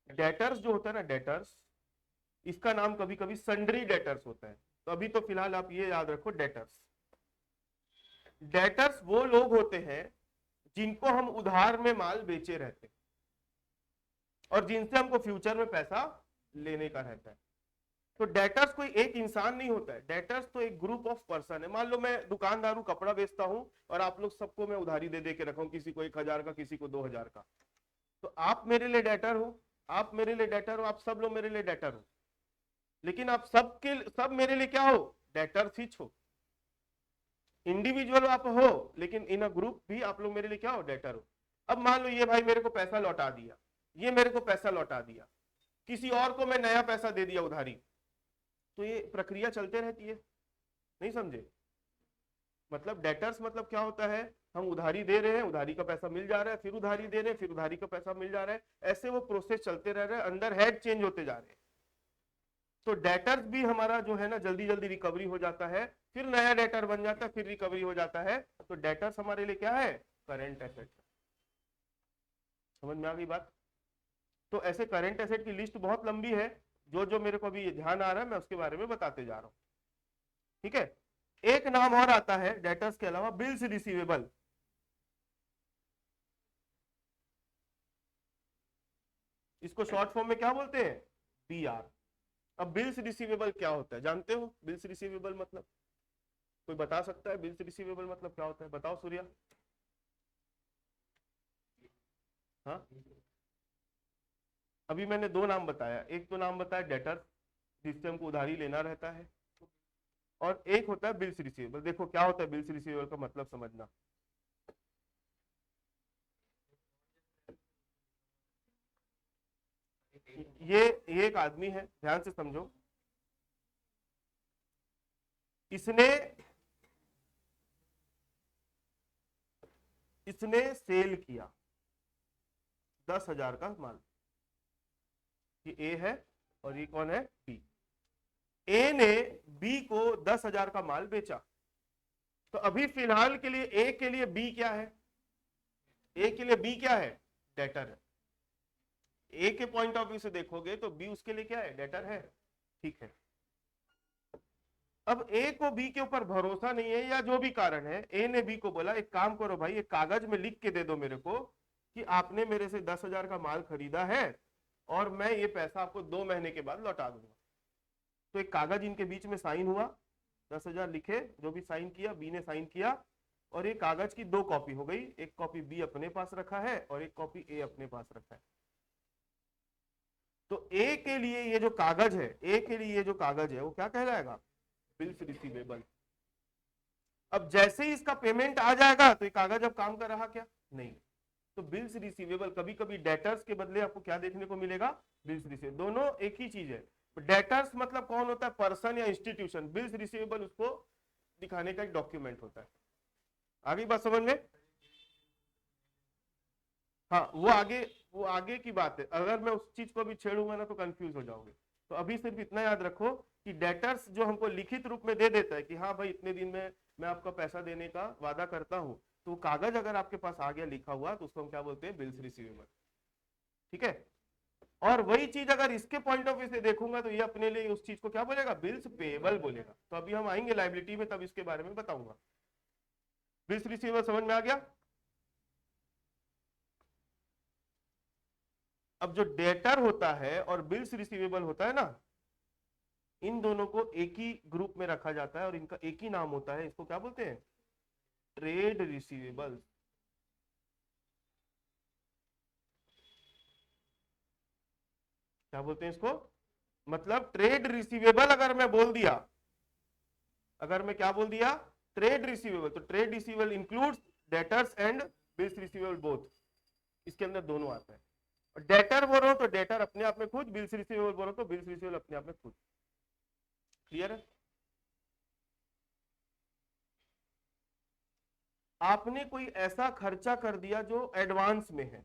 डेटर्स जो होता है ना, डेटर्स, इसका नाम कभी कभी सन्ड्री डेटर्स होता है। तो अभी तो फिलहाल आप ये याद रखो, डेटर्स। डेटर्स वो लोग होते हैं जिनको हम उधार में माल बेचे रहते हैं और जिनसे हमको फ्यूचर में पैसा लेने का रहता है। तो डेटर्स कोई एक इंसान नहीं होता है, डेटर्स तो एक ग्रुप ऑफ पर्सन है। मान लो मैं दुकानदार हूं, कपड़ा बेचता हूं और आप लोग सबको मैं उधारी दे दे के रखा हूं, किसी को 1000 का, किसी को 2000 का। तो आप मेरे लिए डेटर हो, आप मेरे लिए डेटर हो, आप सब लोग मेरे लिए डेटर हो। लेकिन आप सब मेरे लिए क्या हो? डेटर्स ही हो। इंडिविजुअल आप हो लेकिन इन अ ग्रुप भी आप लोग मेरे लिए क्या हो? डेटर हो। अब मान लो ये भाई मेरे को पैसा लौटा दिया, ये मेरे को पैसा लौटा दिया, किसी और को मैं नया पैसा दे दिया उधारी, तो ये प्रक्रिया चलते रहती है। नहीं समझे? मतलब डेटर्स मतलब क्या होता है? हम उधारी दे रहे हैं, उधारी का पैसा मिल जा रहा है, फिर उधारी दे रहे हैं, फिर उधारी का पैसा मिल जा रहा है, ऐसे वो प्रोसेस चलते रह रहे हैं, अंडर हेड चेंज होते जा रहे हैं। तो डेटर्स भी हमारा जो है ना जल्दी जल्दी रिकवरी हो जाता है, फिर नया डेटर बन जाता है, फिर रिकवरी हो जाता है। तो डेटर्स हमारे लिए क्या है? Current asset. समझ में आ गई बात? तो ऐसे करेंट एसेट की लिस्ट बहुत लंबी है, जो जो मेरे को अभी ध्यान आ रहा है मैं उसके बारे में बताते जा रहा हूं। ठीक है? एक नाम और आता है डेटर्स के अलावा, बिल्स रिसीवेबल। इसको शॉर्ट फॉर्म में क्या बोलते हैं? बीआर। अब बिल्स रिसीवेबल क्या होता है जानते हो? बिल्स रिसीवेबल मतलब कोई बता सकता है? बिल्स रिसीवेबल मतलब क्या होता है? बताओ सूर्या। हाँ, अभी मैंने दो नाम बताया, एक तो नाम बताया डेटर जिससे हमको उधारी लेना रहता है, और एक होता है बिल्स रिसीवेबल। देखो क्या होता है बिल्स रिसीवेबल का मतलब समझना। ये एक आदमी है, ध्यान से समझो, इसने इसने सेल किया 10,000 का माल। ये ए है और ये कौन है? बी। ए ने बी को 10,000 का माल बेचा। तो अभी फिलहाल के लिए ए के लिए बी क्या है? ए के लिए बी क्या है? डेटर है। ए के पॉइंट ऑफ व्यू से देखोगे तो बी उसके लिए क्या है? डेटर है। ठीक है। अब ए को बी के ऊपर भरोसा नहीं है या जो भी कारण है, ए ने बी को बोला एक काम करो भाई, एक कागज में लिख के दे दो मेरे को कि आपने मेरे से 10,000 का माल खरीदा है और मैं ये पैसा आपको 2 महीने के बाद लौटा दूंगा। तो एक कागज इनके बीच में साइन हुआ, 10,000 लिखे, जो भी साइन किया बी ने साइन किया, और ये कागज की 2 कॉपी हो गई। एक कॉपी बी अपने पास रखा है और एक कॉपी ए अपने पास रखा है। तो ए के लिए ये जो कागज है, ए के लिए ये जो कागज है वो क्या कहलाएगा? Bills receivable. अब जैसे ही इसका पेमेंट आ जाएगा तो ये कागज अब काम कर रहा क्या? नहीं। तो बिल्स रिसीवेबल, कभी कभी डेटर्स के बदले आपको क्या देखने को मिलेगा? Bills receivable. दोनों एक ही चीज है। डेटर्स मतलब कौन होता है? पर्सन या इंस्टीट्यूशन। बिल्स रिसीवेबल उसको दिखाने का एक डॉक्यूमेंट होता है। आगे बात समझ में? हाँ, वो आगे की बात है। अगर मैं उस चीज को भी छेड़ूंगा ना तो कंफ्यूज हो जाओगे। तो अभी सिर्फ इतना याद रखो कि डेटर्स जो हमको लिखित रूप में दे देता है कि हाँ भाई इतने दिन में मैं आपका पैसा देने का वादा करता हूं, तो कागज अगर आपके पास आ गया लिखा हुआ तो उसको हम क्या बोलते हैं? Bills receivable. ठीक है? और वही चीज अगर इसके पॉइंट ऑफ व्यू से देखूंगा तो ये अपने लिए उस चीज को क्या बोलेगा? बिल्स पेएबल बोलेगा। तो अभी हम आएंगे लायबिलिटी में, तब इसके बारे में बताऊंगा। बिल्स रिसीवेबल समझ में आ गया? अब जो डेटर होता है और बिल्स रिसीवेबल होता है ना, इन दोनों को एक ही ग्रुप में रखा जाता है और इनका एक ही नाम होता है। इसको क्या बोलते हैं? Trade receivable. क्या बोलते हैं इसको? मतलब ट्रेड रिसीवेबल अगर मैं बोल दिया, अगर मैं क्या बोल दिया? ट्रेड रिसीवेबल, तो trade receivable includes debtors and bills receivable both. इसके अंदर दोनों आता है। डेटर बोलो तो डेटर अपने आप में खुद, बिल्स रिसीवेबल बोलो तो बिल्स रिसीवेबल अपने आप में खुद। क्लियर है? आपने कोई ऐसा खर्चा कर दिया जो एडवांस में है,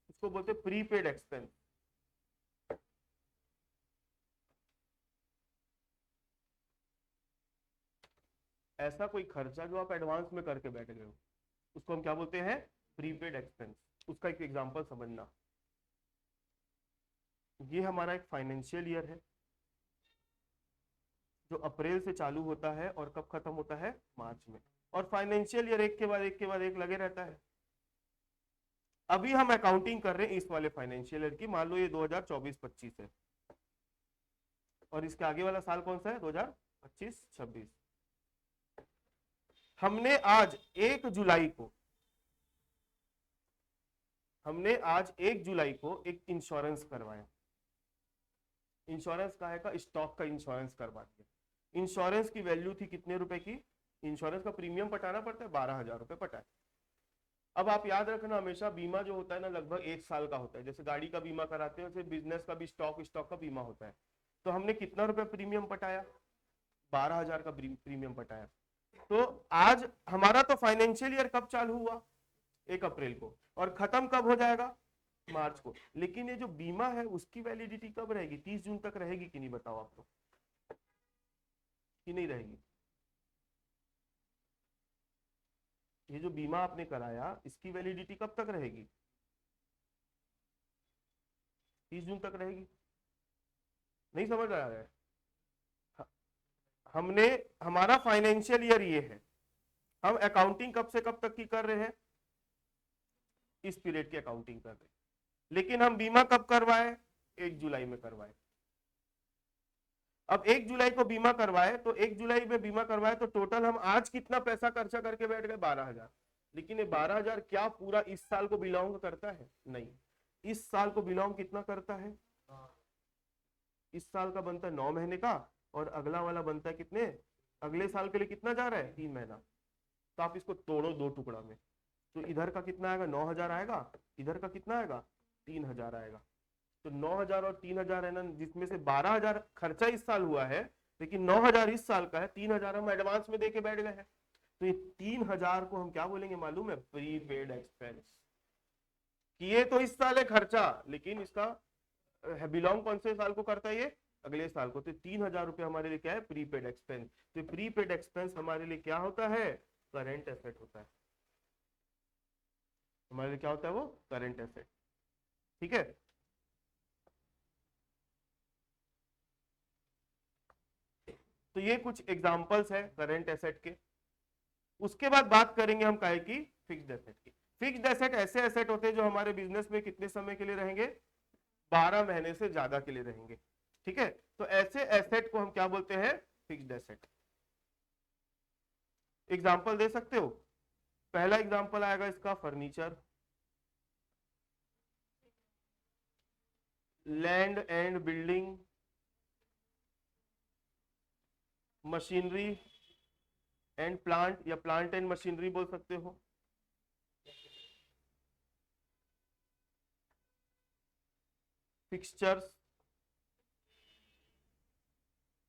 उसको बोलते हैं प्रीपेड एक्सपेंस। ऐसा कोई खर्चा जो आप एडवांस में करके बैठ गए हो, उसको हम क्या बोलते हैं? Prepaid expense. उसका एक एग्जांपल समझना। ये हमारा एक फाइनेंशियल ईयर है, जो अप्रैल से चालू होता है और कब खत्म होता है, मार्च में। और फाइनेंशियल ईयर एक के बाद एक के बाद एक लगे रहता है। अभी हम अकाउंटिंग कर रहे हैं इस वाले फाइनेंशियल ईयर की, मान लो ये 2024-25 है, और इसके आगे वाला साल कौन सा है, 2025-26। हमने आज 1 जुलाई को एक इंश्योरेंस करवाया। इंश्योरेंस का है का स्टॉक का इंश्योरेंस करवा दिया। इंश्योरेंस की वैल्यू थी कितने रुपए की, इंश्योरेंस का प्रीमियम पटाना पड़ता है, 12,000 रुपए पटाए। अब आप याद रखना हमेशा, बीमा जो होता है ना लगभग 1 साल का होता है। जैसे गाड़ी का बीमा कराते हैं, वैसे बिजनेस का भी स्टॉक का बीमा होता है। तो हमने कितना रुपए प्रीमियम पटाया, 12,000 का प्रीमियम पटाया। तो आज हमारा तो फाइनेंशियल ईयर कब चालू हुआ, 1 अप्रैल को, और खत्म कब हो जाएगा, मार्च को। लेकिन ये जो बीमा है उसकी वैलिडिटी कब रहेगी, 30 जून तक रहेगी कि नहीं, बताओ आप लोग, कि नहीं रहेगी। ये जो बीमा आपने कराया इसकी वैलिडिटी कब तक रहेगी, 30 जून तक रहेगी। नहीं समझ आ रहा है। हमने, हमारा फाइनेंशियल ईयर ये है, हम अकाउंटिंग कब से कब तक की कर रहे हैं, इस पीरियड की अकाउंटिंग कर रहे हैं। लेकिन हम बीमा कब करवाए, 1 जुलाई में करवाए। अब 1 जुलाई को बीमा करवाए, तो 1 जुलाई में बीमा करवाए तो टोटल हम आज कितना पैसा खर्चा करके बैठ गए, 12,000। लेकिन ये 12,000 क्या पूरा इस साल को बिलोंग करता है, नहीं। इस साल को बिलोंग कितना करता है, इस साल का बनता है 9 महीने का, और अगला वाला बनता है कितने, अगले साल के लिए कितना जा रहा है, 3 महीना। तो आप इसको तोड़ो 2 टुकड़ा में, तो इधर का कितना आएगा, 9,000 आएगा, इधर का कितना आएगा, 3,000 आएगा। तो 9,000 और 3,000 है ना, जिसमें से 12,000 खर्चा इस साल हुआ है, लेकिन 9,000 इस साल का है, 3,000 हम एडवांस में देके बैठ गए हैं। तो ये 3,000 को हम क्या बोलेंगे मालूम है, प्रीपेड एक्सपेंस। किए तो इस साल है खर्चा, लेकिन इसका बिलोंग कौन से साल को करता है, ये अगले साल को। तो 3,000 रुपए हमारे लिए क्या है, प्रीपेड एक्सपेंस। तो प्रीपेड एक्सपेंस हमारे लिए क्या होता है, करंट एसेट होता है। हमारे लिए क्या होता है, वो करंट एसेट। ठीक है। तो ये कुछ एग्जांपल्स है करंट एसेट के। उसके बाद बात करेंगे हम काहे की, फिक्स्ड एसेट की। फिक्स्ड एसेट ऐसे एसेट होते हैं जो हमारे बिजनेस में कितने समय के लिए रहेंगे, 12 महीने से ज्यादा के लिए रहेंगे। ठीक है। तो ऐसे एसेट को हम क्या बोलते हैं, फिक्स्ड एसेट। एग्जांपल दे सकते हो। पहला एग्जांपल आएगा इसका, furniture, land and building, machinery and plant, या प्लांट एंड मशीनरी बोल सकते हो। फिक्सचर्स,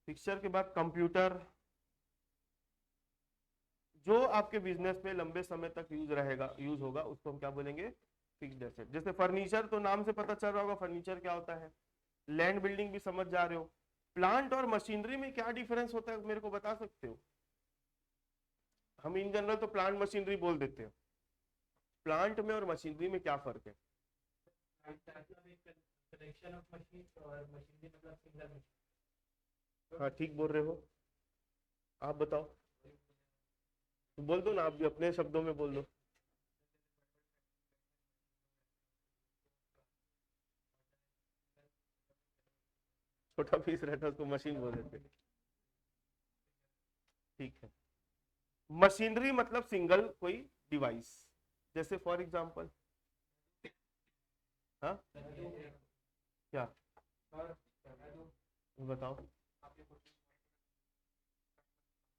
फिक्सचर के बाद कंप्यूटर, जो आपके बिजनेस में लंबे समय तक यूज होगा उसको हम क्या बोलेंगे, फिक्स्ड एसेट। जैसे फर्नीचर तो नाम से पता चल रहा होगा फर्नीचर क्या होता है। लैंड बिल्डिंग भी समझ जा रहे हो। प्लांट और मशीनरी में क्या डिफरेंस होता है, मेरे को बता सकते हो। हम इन जनरल तो प्लांट मशीनरी बोल देते हैं, प्लांट में और मशीनरी में क्या फर्क है। हाँ ठीक बोल रहे हो, आप बताओ। तो बोल दो ना, आप भी अपने शब्दों में बोल दो। छोटा पीस रहता है उसको मशीन बोल देते। ठीक है। मशीनरी मतलब सिंगल कोई डिवाइस, जैसे फॉर एग्जांपल, हाँ क्या बताओ।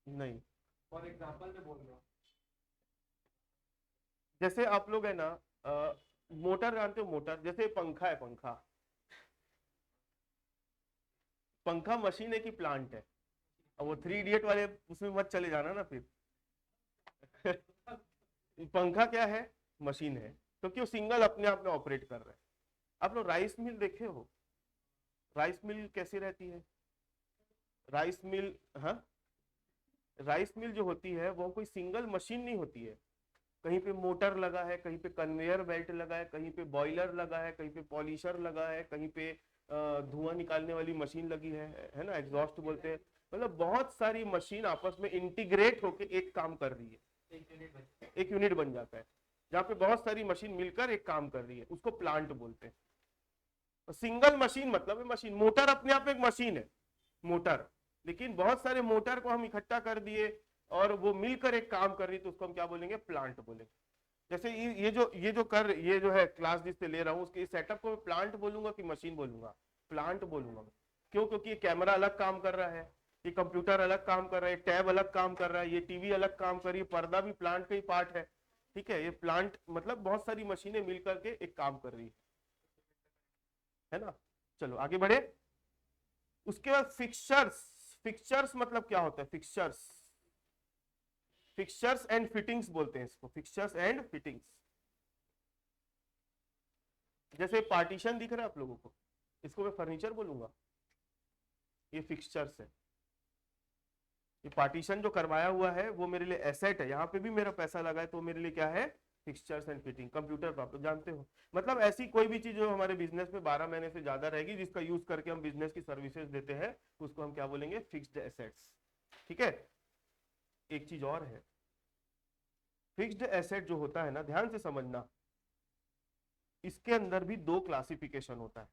नहीं,
फॉर एग्जांपल मैं बोल रहा हूँ।
जैसे आप लोग है ना, मोटर जानते हो, मोटर, जैसे पंखा है, पंखा, पंखा मशीन है कि प्लांट है। अब वो 3 इडियट वाले उसमें मत चले जाना ना फिर। पंखा क्या है, मशीन है, तो क्यों, सिंगल अपने आप में ऑपरेट कर रहा है। आप लोग राइस मिल देखे हो, राइस मिल कैसी रहती है, राइस मिल, हाँ, राइस मिल जो होती है वो कोई सिंगल मशीन नहीं होती है। कहीं पे मोटर लगा है, कहीं पे कन्वेयर बेल्ट लगा है, कहीं पे बॉयलर लगा है, कहीं पे पॉलिशर लगा है, कहीं पे धुआं निकालने वाली मशीन लगी है ना, एग्जॉस्ट बोलते हैं। मतलब बहुत सारी मशीन आपस में इंटीग्रेट होके एक काम कर रही है, एक यूनिट बन जाता है जहाँ पे बहुत सारी मशीन मिलकर एक काम कर रही है, उसको प्लांट बोलते हैं। तो सिंगल मशीन मतलब है मशीन, मोटर अपने आप में एक मशीन है, मोटर, लेकिन बहुत सारे मोटर को हम इकट्ठा कर दिए और वो मिलकर एक काम कर रही है, तो उसको हम क्या बोलेंगे, प्लांट बोलेंगे। जैसे ये जो है क्लास जिससे ले रहा हूँ उसके सेटअप को मैं प्लांट बोलूंगा कि मशीन बोलूंगा, प्लांट बोलूंगा। क्यों? क्योंकि ये कैमरा अलग काम कर रहा है, ये कंप्यूटर अलग काम कर रहा है, टैब अलग काम कर रहा है, ये टीवी अलग काम कर रही है, पर्दा भी प्लांट का ही पार्ट है। ठीक है, ये प्लांट मतलब बहुत सारी मशीनें मिलकर के एक काम कर रही है ना। चलो आगे बढ़े। उसके बाद फिक्सचर्स। फिक्सचर्स मतलब क्या होता है? फिक्सचर्स, फिक्सचर्स एंड फिटिंग्स बोलते हैं इसको, फिक्सचर्स एंड फिटिंग्स। जैसे पार्टीशन दिख रहा है आप लोगों को, इसको मैं फर्नीचर बोलूंगा, ये फिक्सचर्स है। ये पार्टीशन जो करवाया हुआ है वो मेरे लिए एसेट है, यहाँ पे भी मेरा पैसा लगा है, तो मेरे लिए क्या है? Fixtures and fitting. कंप्यूटर तो आप लोग जानते हो, मतलब ऐसी कोई भी चीज जो हमारे बिजनेस में 12 महीने से ज्यादा रहेगी, जिसका यूज करके हम बिजनेस की सर्विसेज देते हैं, उसको हम क्या बोलेंगे? Fixed assets. ठीक है। एक चीज और है, फिक्स्ड एसेट जो होता है ना, ध्यान से समझना, इसके अंदर भी दो क्लासिफिकेशन होता है।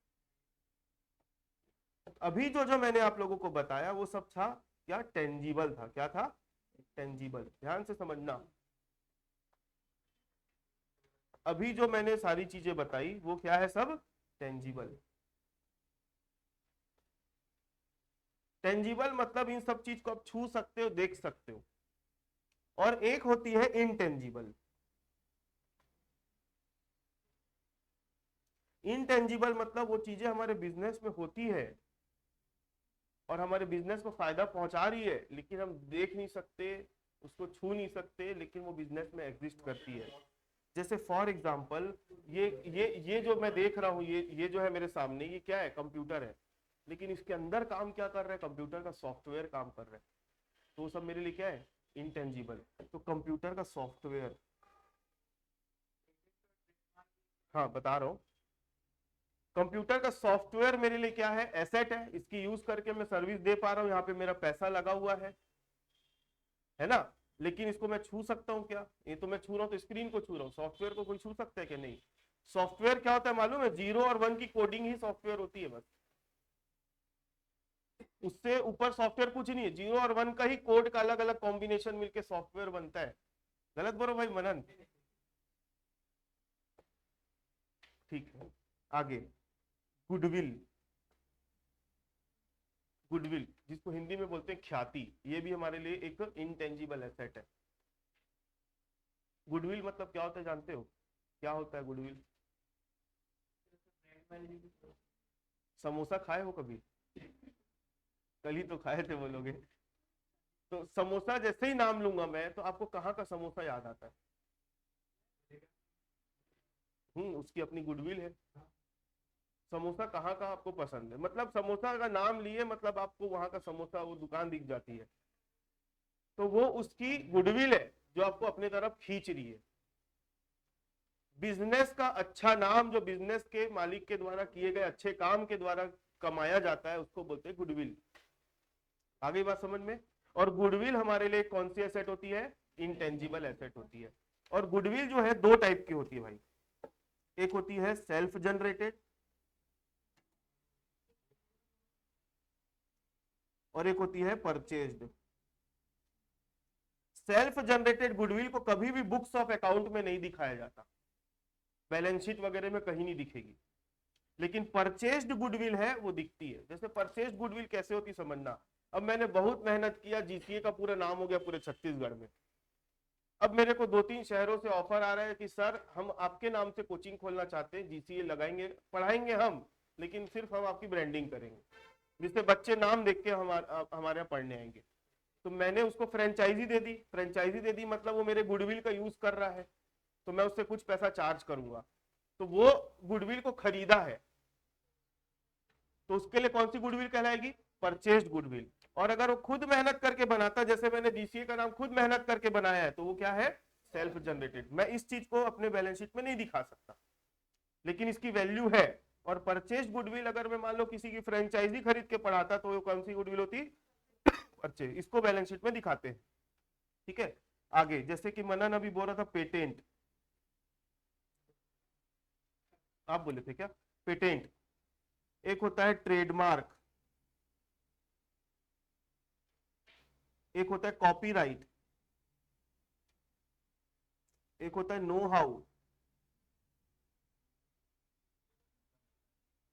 अभी जो मैंने आप लोगों को बताया वो सब था क्या? टेंजिबल था। क्या था? टेंजिबल। ध्यान से समझना, अभी जो मैंने सारी चीजें बताई वो क्या है? सब टेंजिबल। टेंजिबल मतलब इन सब चीज को आप छू सकते हो, देख सकते हो। और एक होती है इनटेंजिबल। इनटेंजिबल मतलब वो चीजें हमारे बिजनेस में होती है और हमारे बिजनेस को फायदा पहुंचा रही है, लेकिन हम देख नहीं सकते, उसको छू नहीं सकते, लेकिन वो बिजनेस में एग्जिस्ट करती है। जैसे फॉर एग्जांपल ये जो मैं देख रहा हूँ, ये जो है मेरे सामने, ये क्या है? कंप्यूटर है, लेकिन इसके अंदर काम क्या कर रहा है? कंप्यूटर का सॉफ्टवेयर काम कर रहा है। तो वो सब मेरे लिए क्या है? इनटेंजिबल। तो कंप्यूटर का सॉफ्टवेयर, हाँ बता रहा हूँ, कंप्यूटर का सॉफ्टवेयर मेरे लिए क्या है? एसेट है। इसकी यूज करके मैं सर्विस दे पा रहा हूँ, यहाँ पे मेरा पैसा लगा हुआ है ना। लेकिन इसको मैं छू सकता हूँ क्या? ये तो मैं छू रहा हूँ तो स्क्रीन को छू रहा हूँ, सॉफ्टवेयर को कोई छू सकता है क्या? नहीं। सॉफ्टवेयर क्या होता है मालूम है? 0 और 1 की कोडिंग ही सॉफ्टवेयर होती है बस, उससे ऊपर सॉफ्टवेयर कुछ नहीं है। 0 और 1 का ही कोड का अलग अलग कॉम्बिनेशन मिलके सॉफ्टवेयर बनता है। गलत बोलो भाई मनन। ठीक है, आगे। गुडविल। गुडविल जिसको हिंदी में बोलते हैं ख्याति, ये भी हमारे लिए एक इनटेंजिबल एसेट है। गुडविल मतलब क्या होता है जानते हो? क्या होता है गुडविल? समोसा खाए हो कभी? कल ही तो खाए थे बोलोगे। तो समोसा जैसे ही नाम लूंगा मैं, तो आपको कहाँ का समोसा याद आता है? उसकी अपनी गुडविल है। समोसा कहाँ का आपको पसंद है? मतलब समोसा का नाम लिए मतलब आपको वहां का समोसा, वो दुकान दिख जाती है, तो वो उसकी गुडविल है जो आपको अपने तरफ खींच रही है। बिजनेस का अच्छा नाम जो बिजनेस के मालिक के द्वारा किए गए अच्छे काम के द्वारा कमाया जाता है, उसको बोलते हैं गुडविल। आगे बात समझ में? और गुडविल हमारे लिए कौन सी एसेट होती है? इंटेंजिबल एसेट होती है। और गुडविल जो है दो टाइप की होती है भाई, एक होती है सेल्फ जनरेटेड और एक होती है परचेज्ड। सेल्फ जनरेटेड गुडविल को कभी भी बुक्स ऑफ अकाउंट में नहीं दिखाया जाता, बैलेंस शीट वगैरह में कहीं नहीं दिखेगी, लेकिन परचेज्ड गुडविल है वो दिखती है। जैसे परचेज्ड गुडविल कैसे होती समझना। अब मैंने बहुत मेहनत किया, जीसीए का पूरा नाम हो गया पूरे छत्तीसगढ़ में। अब मेरे को 2-3 शहरों से ऑफर आ रहा है कि सर हम आपके नाम से कोचिंग खोलना चाहते हैं, जीसीए लगाएंगे, पढ़ाएंगे हम, लेकिन सिर्फ हम आपकी ब्रांडिंग करेंगे, जिससे बच्चे नाम देख के हमारे यहाँ पढ़ने आएंगे। तो मैंने उसको फ्रेंचाइजी दे दी। फ्रेंचाइजी दे दी मतलब वो मेरे गुडविल का यूज कर रहा है, तो मैं उससे कुछ पैसा चार्ज करूंगा। तो वो गुडविल को खरीदा है, तो उसके लिए कौन सी गुडविल कहलाएगी? Purchased goodwill. और अगर वो खुद मेहनत करके बनाता, जैसे मैंने जीसीए का नाम खुद मेहनत करके बनाया है, तो वो क्या है? Self generated. मैं इस चीज को अपने बैलेंस शीट में नहीं दिखा सकता, लेकिन इसकी वैल्यू है। और परचेज गुडविल अगर मैं मान लो किसी की फ्रेंचाइजी खरीद के पढ़ाता, तो वो कौन सी गुडविल होती? परचेज, इसको बैलेंस शीट में दिखाते हैं। ठीक है, आगे जैसे कि मनन अभी बोल रहा था पेटेंट, आप बोले थे क्या? पेटेंट, एक होता है ट्रेडमार्क, एक होता है कॉपीराइट, एक होता है नो हाउ।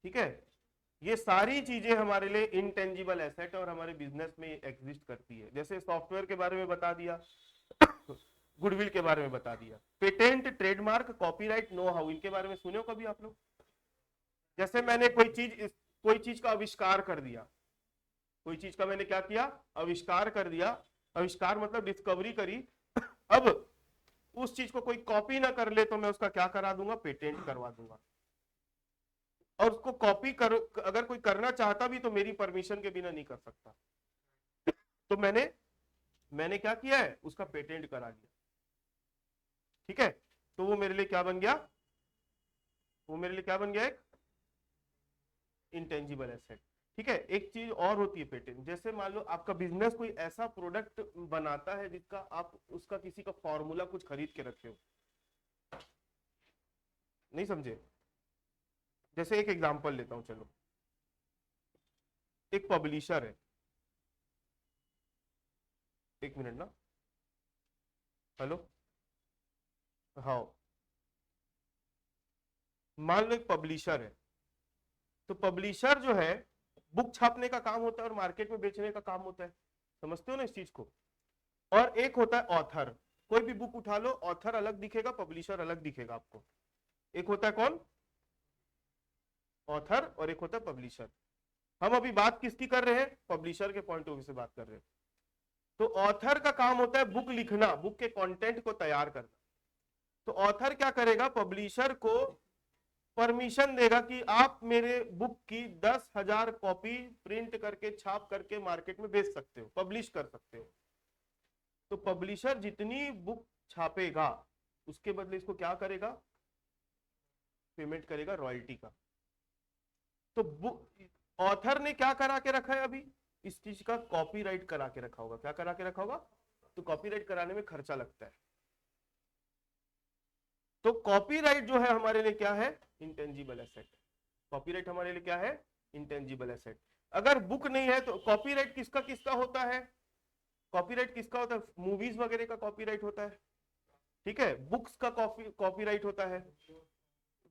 ठीक है, ये सारी चीजें हमारे लिए इनटेंजिबल एसेट और हमारे बिजनेस में एग्जिस्ट करती है। जैसे सॉफ्टवेयर के बारे में बता दिया, गुडविल के बारे में बता दिया, patent, trademark, copyright, know how, इनके बारे में सुने हो कभी आप लोग? जैसे मैंने कोई चीज का आविष्कार कर दिया, कोई चीज का मैंने क्या किया? आविष्कार कर दिया। आविष्कार मतलब डिस्कवरी करी। अब उस चीज को कोई कॉपी ना कर ले तो मैं उसका क्या करा दूंगा? पेटेंट करवा दूंगा। और उसको कॉपी कर, अगर कोई करना चाहता भी तो मेरी परमिशन के बिना नहीं कर सकता। तो मैंने क्या किया है? उसका पेटेंट करा लिया। ठीक है, तो वो मेरे लिए क्या बन गया? वो मेरे लिए क्या बन गया? एक इंटेंजिबल एसेट। ठीक है, एक चीज और होती है पेटेंट, जैसे मान लो आपका बिजनेस कोई ऐसा प्रोडक्ट बनाता है जिसका आप उसका किसी का फॉर्मूला कुछ खरीद के रखे हो, नहीं समझे? जैसे एक एग्जांपल लेता हूं, चलो, एक पब्लिशर है, एक मिनट ना, हेलो, हाँ, मान लो एक पब्लिशर है, तो पब्लिशर जो है बुक छापने का काम होता है और मार्केट में बेचने का काम होता है, समझते हो ना इस चीज को? और एक होता है ऑथर, कोई भी बुक उठा लो, ऑथर अलग दिखेगा, पब्लिशर अलग दिखेगा आपको। एक होता है कौन? ऑथर, और एक होता है पब्लिशर। हम अभी बात किसकी कर रहे हैं? पब्लिशर के पॉइंट ऑफ व्यू से बात कर रहे हैं। तो ऑथर का काम होता है बुक लिखना, बुक के कंटेंट को तैयार करना। तो ऑथर क्या करेगा? पब्लिशर को परमिशन देगा कि आप मेरे बुक की 10,000 कॉपी प्रिंट करके छाप करके मार्केट में बेच सकते हो, पब्लिश कर सकते हो। तो पब्लिशर जितनी बुक छापेगा उसके बदले इसको क्या करेगा? पेमेंट करेगा रॉयल्टी का। तो बुक ऑथर ने क्या करा के रखा है? अभी इस चीज का कॉपीराइट करा के रखा होगा। क्या करा के रखा होगा? तो कॉपीराइट कराने में खर्चा लगता है। तो कॉपीराइट जो है हमारे लिए क्या है? Intangible asset. कॉपीराइट हमारे लिए क्या है? Intangible asset. अगर बुक नहीं है तो कॉपीराइट किसका किसका होता है? कॉपीराइट किसका होता है? मूवीज वगैरह का कॉपीराइट होता है, ठीक है, बुक्स का कॉपीराइट होता है,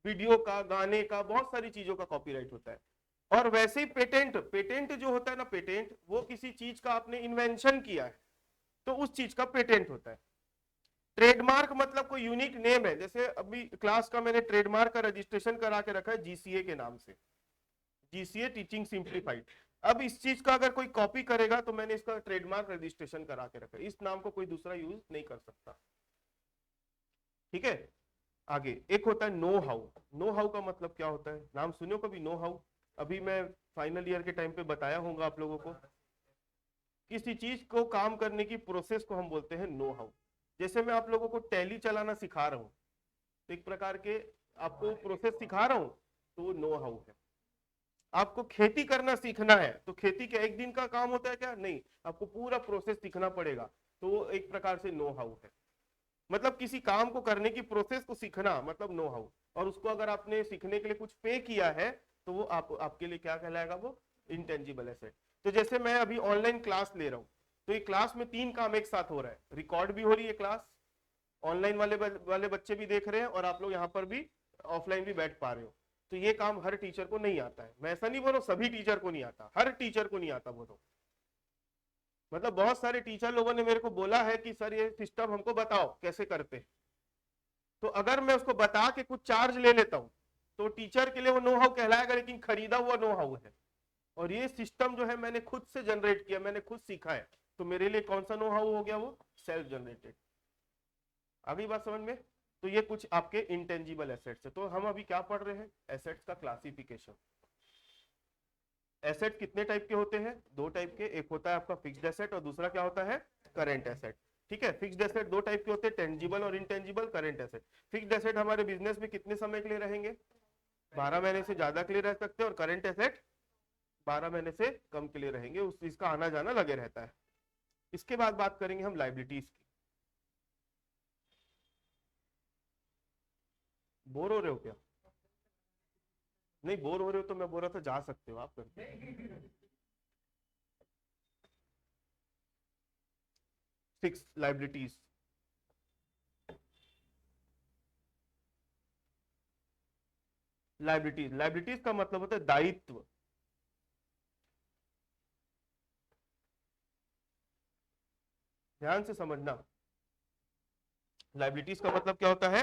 वीडियो का, गाने का, बहुत सारी चीजों का कॉपीराइट होता है। और वैसे ही पेटेंट जो होता है ना, पेटेंट वो किसी चीज का आपने इन्वेंशन किया है तो उस चीज का पेटेंट होता है। ट्रेडमार्क मतलब कोई यूनिक नेम है, जैसे अभी क्लास का मैंने ट्रेडमार्क का रजिस्ट्रेशन करा के रखा है जीसीए के नाम से, जीसीए टीचिंग सिंप्लीफाइड। अब इस चीज का अगर कोई कॉपी करेगा तो मैंने इसका ट्रेडमार्क रजिस्ट्रेशन करा के रखा है, इस नाम को कोई दूसरा यूज नहीं कर सकता। ठीक है, आगे एक होता है नो हाउ। नो हाउ का मतलब क्या होता है? नाम सुनो कभी नो हाउ? अभी मैं फाइनल ईयर के टाइम पे बताया होगा आप लोगों को। किसी चीज को काम करने की प्रोसेस को हम बोलते हैं नो हाउ। जैसे मैं आप लोगों को टैली चलाना सिखा रहा हूं तो एक प्रकार के आपको प्रोसेस सिखा रहा हूं, तो वो नो हाउ है। आपको खेती करना सीखना है तो खेती के एक दिन का काम होता है क्या? नहीं, आपको पूरा प्रोसेस सीखना पड़ेगा, तो वो एक प्रकार से नो हाउ है। मतलब किसी काम को करने की प्रोसेस को सीखना मतलब नो हाउ। और उसको अगर आपने सीखने के लिए कुछ पे किया है तो वो आपके लिए क्या कहलाएगा? वो इंटेंजिबल एसेट। तो जैसे मैं अभी ऑनलाइन क्लास ले रहा हूँ तो ये क्लास में 3 काम एक साथ हो रहा है, रिकॉर्ड भी हो रही है क्लास, ऑनलाइन वाले बच्चे भी देख रहे हैं और आप लोग यहाँ पर भी ऑफलाइन भी बैठ पा रहे हो। तो ये काम हर टीचर को नहीं आता है। मैं ऐसा नहीं बोल रहा सभी टीचर को नहीं आता, हर टीचर को नहीं आता बोलो। मतलब बहुत सारे टीचर लोगों ने मेरे को बोला है कि सर ये सिस्टम हमको बताओ कैसे करते हैं। तो अगर मैं उसको बता के कुछ चार्ज ले लेता हूं तो टीचर के लिए वो नो हाउ कहलाएगा, लेकिन खरीदा हुआ नो हाउ है। और ये सिस्टम जो है मैंने खुद से जनरेट किया, मैंने खुद सीखा है, तो मेरे लिए कौन सा नो हाउ हो गया? वो सेल्फ जनरेटेड। अभी बात समझ में? तो ये कुछ आपके इंटेंजिबल एसेट्स है। तो हम अभी क्या पढ़ रहे हैं? एसेट्स का क्लासिफिकेशन। एसेट कितने टाइप के होते हैं? 2 टाइप के, एक होता है आपका फिक्स्ड एसेट और दूसरा क्या होता है? Current asset. ठीक है, फिक्स्ड एसेट 2 टाइप के होते हैं, टेंजिबल और intangible. Current asset, fixed asset हमारे बिजनेस में कितने समय के लिए रहेंगे? 12 महीने से ज्यादा के लिए रह सकते हैं, और करेंट एसेट 12 महीने से कम के लिए रहेंगे, उस चीज का आना जाना लगे रहता है। इसके बाद बात करेंगे हम लाइबिलिटीज की। बोर हो रहे हो क्या? नहीं बोर हो रहे हो तो मैं बोल रहा था जा सकते हो आप करके। 6 लाइबिलिटीज। लाइबिलिटीज का मतलब होता है दायित्व। ध्यान से समझना, लाइबिलिटीज का मतलब क्या होता है?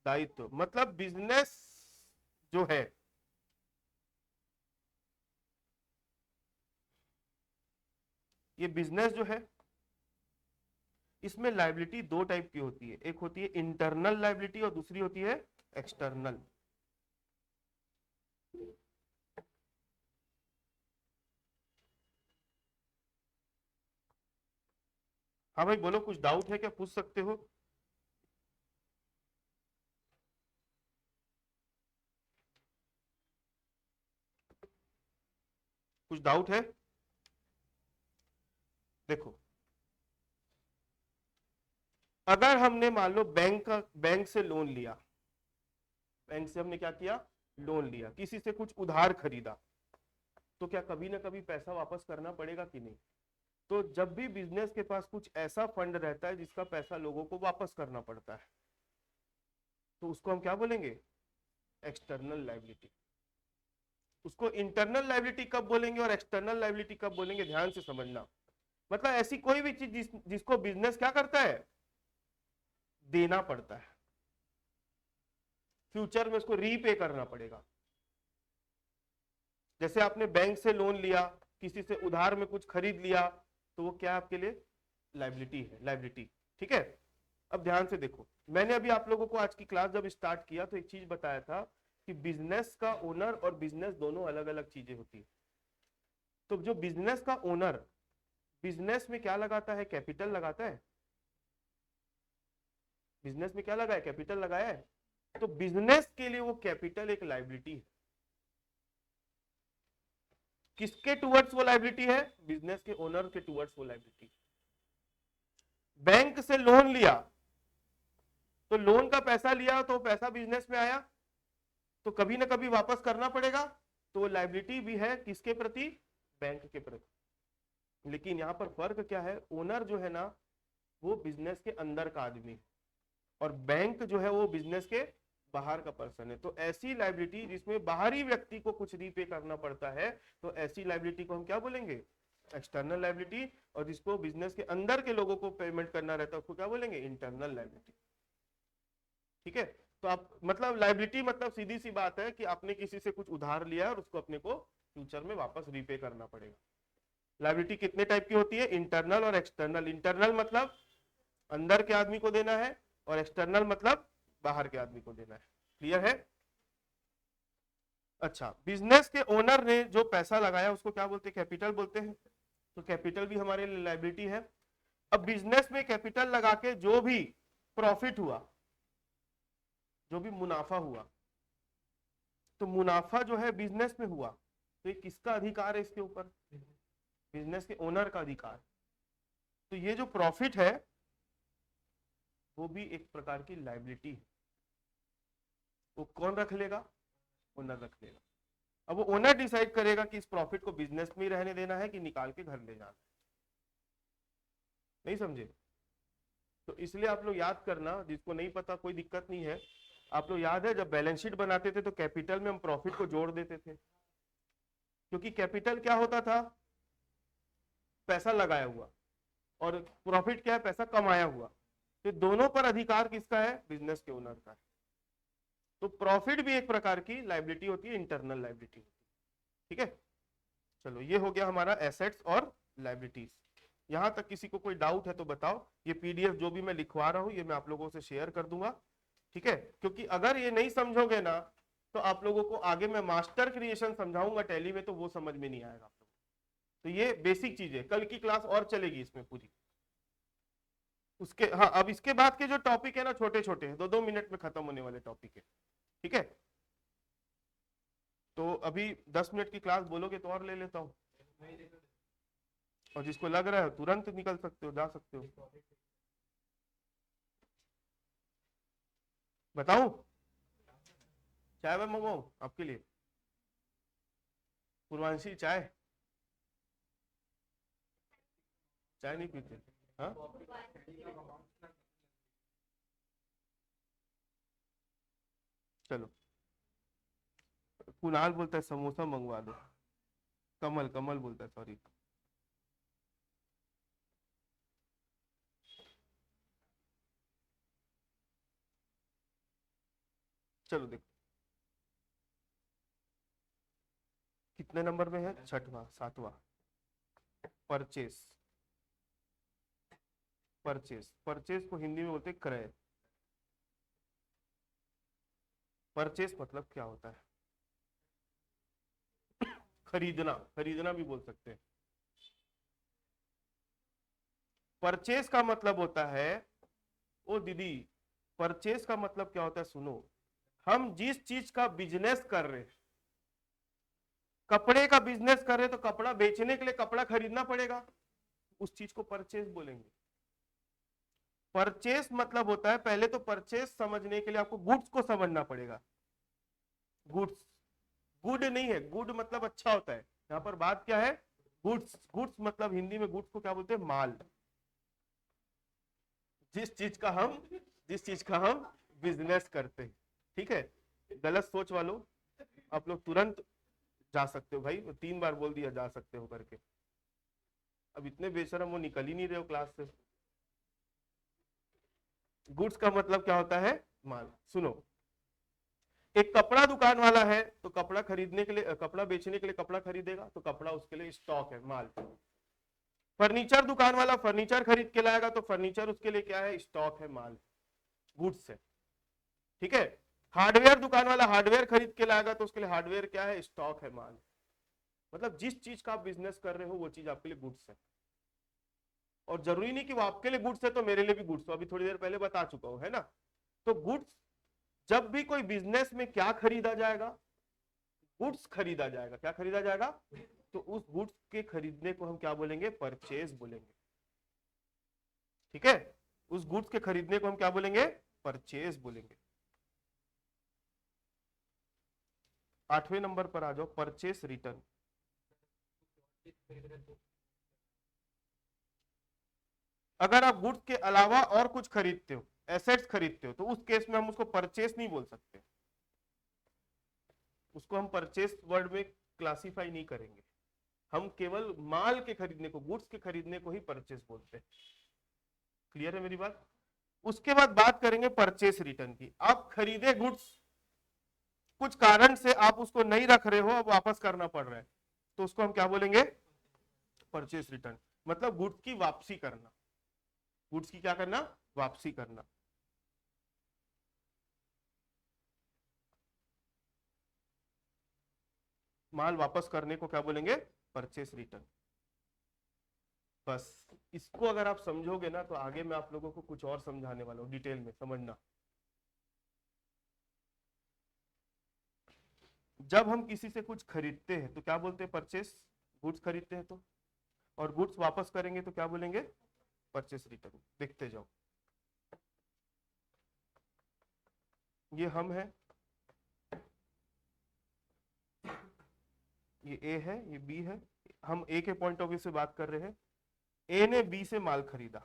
दायित्व। मतलब बिजनेस जो है, ये बिजनेस जो है इसमें लाइबिलिटी दो टाइप की होती है। एक होती है इंटरनल लाइबिलिटी और दूसरी होती है एक्सटर्नल। हाँ भाई बोलो, कुछ डाउट है क्या? पूछ सकते हो। कुछ डाउट है? देखो, अगर हमने मान लो बैंक से लोन लिया, बैंक से हमने क्या किया? लोन लिया, किसी से कुछ उधार खरीदा, तो क्या कभी ना कभी पैसा वापस करना पड़ेगा कि नहीं? तो जब भी बिजनेस के पास कुछ ऐसा फंड रहता है जिसका पैसा लोगों को वापस करना पड़ता है, तो उसको हम क्या बोलेंगे? External liability. उसको इंटरनल लाइबिलिटी कब बोलेंगे और एक्सटर्नल लाइबिलिटी कब बोलेंगे, ध्यान से समझना। मतलब ऐसी कोई भी चीज जिसको बिजनेस क्या करता है? देना पड़ता है, फ्यूचर में उसको रीपे करना पड़ेगा। जैसे आपने बैंक से लोन लिया, किसी से उधार में कुछ खरीद लिया, तो वो क्या आपके लिए? लाइबिलिटी है, लाइबिलिटी। ठीक है। अब ध्यान से देखो, मैंने अभी आप लोगों को आज की क्लास जब स्टार्ट किया तो एक चीज बताया था कि बिजनेस का ओनर और बिजनेस दोनों अलग अलग चीजें होती है। तो जो बिजनेस का ओनर बिजनेस में क्या लगाता है? कैपिटल लगाता है। बिजनेस में क्या लगा है? कैपिटल लगाया है। तो बिजनेस के लिए वो कैपिटल एक लाइबिलिटी है। किसके टुवर्ड्स वो लाइबिलिटी है? बिजनेस के ओनर के टुवर्ड्स वो लाइबिलिटी। बैंक से लोन लिया, तो लोन का पैसा लिया तो पैसा बिजनेस में आया, तो कभी ना कभी वापस करना पड़ेगा, तो वो लाइबिलिटी भी है किसके प्रति? बैंक के प्रति। लेकिन यहां पर फर्क क्या है? ओनर जो है ना, वो बिजनेस के अंदर का आदमी है और बैंक जो है वो बिजनेस के बाहर का पर्सन है। तो ऐसी लाइबिलिटी जिसमें बाहरी व्यक्ति को कुछ रीपे करना पड़ता है, तो ऐसी लाइबिलिटी को हम क्या बोलेंगे? External liability. और जिसको बिजनेस के अंदर के लोगों को पेमेंट करना रहता है उसको क्या बोलेंगे? Internal liability. ठीक है। तो आप मतलब लाइबिलिटी मतलब सीधी सी बात है कि आपने किसी से कुछ उधार लिया और उसको अपने को फ्यूचर में वापस रीपे करना पड़ेगा। लाइबिलिटी कितने टाइप की होती है? इंटरनल और एक्सटर्नल। इंटरनल मतलब अंदर के आदमी को देना है और एक्सटर्नल मतलब बाहर के आदमी को देना है। क्लियर है? अच्छा, बिजनेस के ओनर ने जो पैसा लगाया उसको क्या बोलते हैं? कैपिटल बोलते हैं। तो कैपिटल भी हमारे लिए लाइबिलिटी है। अब बिजनेस में कैपिटल लगा के जो भी प्रॉफिट हुआ, जो भी मुनाफा हुआ, तो मुनाफा जो है बिजनेस में हुआ, तो ये किसका अधिकार है इसके ऊपर? बिजनेस के ओनर का अधिकार। तो ये जो प्रॉफिट है वो भी एक प्रकार की लाइबिलिटी है। वो कौन रख लेगा? ओनर रख लेगा। अब वो ओनर डिसाइड करेगा कि इस प्रॉफिट को बिजनेस में ही रहने देना है कि निकाल के घर ले जाना है। नहीं समझे? तो इसलिए आप लोग याद करना, जिसको नहीं पता कोई दिक्कत नहीं है। आप लोग याद है जब बैलेंस शीट बनाते थे तो कैपिटल में हम प्रॉफिट को जोड़ देते थे, क्योंकि कैपिटल क्या होता था? पैसा लगाया हुआ, और प्रॉफिट क्या है? पैसा कमाया हुआ। तो दोनों पर अधिकार किसका है? बिजनेस के ओनर का है। तो प्रॉफिट भी एक प्रकार की लाइबिलिटी होती है, इंटरनल लाइबिलिटी होती है। ठीक है। चलो, ये हो गया हमारा एसेट्स और लाइबिलिटीज। यहां तक किसी को कोई डाउट है तो बताओ। ये पीडीएफ जो भी मैं लिखवा रहा हूं ये मैं आप लोगों से शेयर कर दूंगा। ठीक है, क्योंकि अगर ये नहीं समझोगे ना तो आप लोगों को आगे मैं मास्टर क्रिएशन समझाऊंगा टैली में, तो वो समझ में नहीं आएगा आप लोगों को। तो ये बेसिक चीज है, कल की क्लास और चलेगी इसमें पूरी। उसके हाँ, अब इसके बाद के जो टॉपिक है ना, छोटे छोटे हैं, 2-2 मिनट में खत्म होने वाले टॉपिक है। ठीक है, तो अभी 10 मिनट की क्लास बोलोगे तो और ले लेता हूँ। और जिसको लग रहा है तुरंत निकल सकते हो, जा सकते हो। बताऊं? चाय मैं मंगवाऊं आपके लिए? पूर्वांशी चाय, चाय नहीं पीते? हाँ, चलो। कुणाल बोलता है समोसा मंगवा दो। कमल, कमल बोलता है, सॉरी। चलो देखो कितने नंबर में है, छठवां, सातवां। परचेस, परचेस, परचेस को हिंदी में बोलते हैं क्रय। परचेस मतलब क्या होता है? खरीदना, खरीदना भी बोल सकते हैं। परचेस का मतलब होता है, ओ दीदी, परचेस का मतलब क्या होता है, सुनो। हम जिस चीज का बिजनेस कर रहे हैं, कपड़े का बिजनेस कर रहे हैं, तो कपड़ा बेचने के लिए कपड़ा खरीदना पड़ेगा, उस चीज को परचेस बोलेंगे। परचेस मतलब होता है, पहले तो परचेस समझने के लिए आपको गुड्स को समझना पड़ेगा। गुड्स, गुड नहीं है, गुड मतलब अच्छा होता है, यहाँ पर बात क्या है, गुड्स। गुड्स मतलब हिंदी में गुड्स को क्या बोलते हैं, माल। जिस चीज का हम, जिस चीज का हम बिजनेस करते हैं, ठीक है। गलत सोच वालों, आप लोग तुरंत जा सकते हो भाई, 3 बार बोल दिया जा सकते हो करके। अब इतने बेशरम वो निकल ही नहीं रहे हो क्लास से। गुड्स का मतलब क्या होता है, माल। सुनो, एक कपड़ा दुकान वाला है, तो कपड़ा खरीदने के लिए, कपड़ा बेचने के लिए कपड़ा खरीदेगा, तो कपड़ा उसके लिए स्टॉक है, माल। फर्नीचर दुकान वाला फर्नीचर खरीद के लाएगा, तो फर्नीचर उसके लिए क्या है, स्टॉक है, माल, गुड्स है, ठीक है। हार्डवेयर दुकान वाला हार्डवेयर खरीद के लाएगा, तो उसके लिए हार्डवेयर क्या है, स्टॉक है, माल। मतलब जिस चीज का आप बिजनेस कर रहे हो वो चीज आपके लिए गुड्स है। और जरूरी नहीं कि वो आपके लिए गुड्स है तो मेरे लिए भी गुड्स हो, अभी थोड़ी देर पहले बता चुका हूं, है ना। तो गुड्स, जब भी कोई बिजनेस में क्या खरीदा जाएगा, गुड्स खरीदा जाएगा, क्या खरीदा जाएगा, तो उस गुड्स के खरीदने को हम क्या बोलेंगे, परचेज बोलेंगे, ठीक है। उस गुड्स के खरीदने को हम क्या बोलेंगे, परचेज बोलेंगे। 8वें नंबर पर आ जाओ, परचेस रिटर्न। अगर आप गुड्स के अलावा और कुछ खरीदते हो, एसेट्स खरीदते हो, तो उस केस में हम उसको परचेस नहीं बोल सकते, उसको हम परचेस वर्ड में क्लासिफाई नहीं करेंगे। हम केवल माल के खरीदने को, गुड्स के खरीदने को ही परचेस बोलते हैं। क्लियर है मेरी बात? उसके बाद बात करेंगे परचेस रिटर्न की। आप खरीदे गुड्स, कुछ कारण से आप उसको नहीं रख रहे हो, अब वापस करना पड़ रहा है, तो उसको हम क्या बोलेंगे, परचेस रिटर्न। मतलब गुड्स की वापसी करना, गुड्स की क्या करना, वापसी करना। माल वापस करने को क्या बोलेंगे, परचेस रिटर्न। बस इसको अगर आप समझोगे ना, तो आगे मैं आप लोगों को कुछ और समझाने वाला हूं, डिटेल में समझना। जब हम किसी से कुछ खरीदते हैं तो क्या बोलते हैं, परचेस। गुड्स खरीदते हैं तो, और गुड्स वापस करेंगे तो क्या बोलेंगे, परचेस रिटर्न। देखते जाओ, ये हम है, ये ए है, ये बी है। हम ए के पॉइंट ऑफ व्यू से बात कर रहे हैं। ए ने बी से माल खरीदा,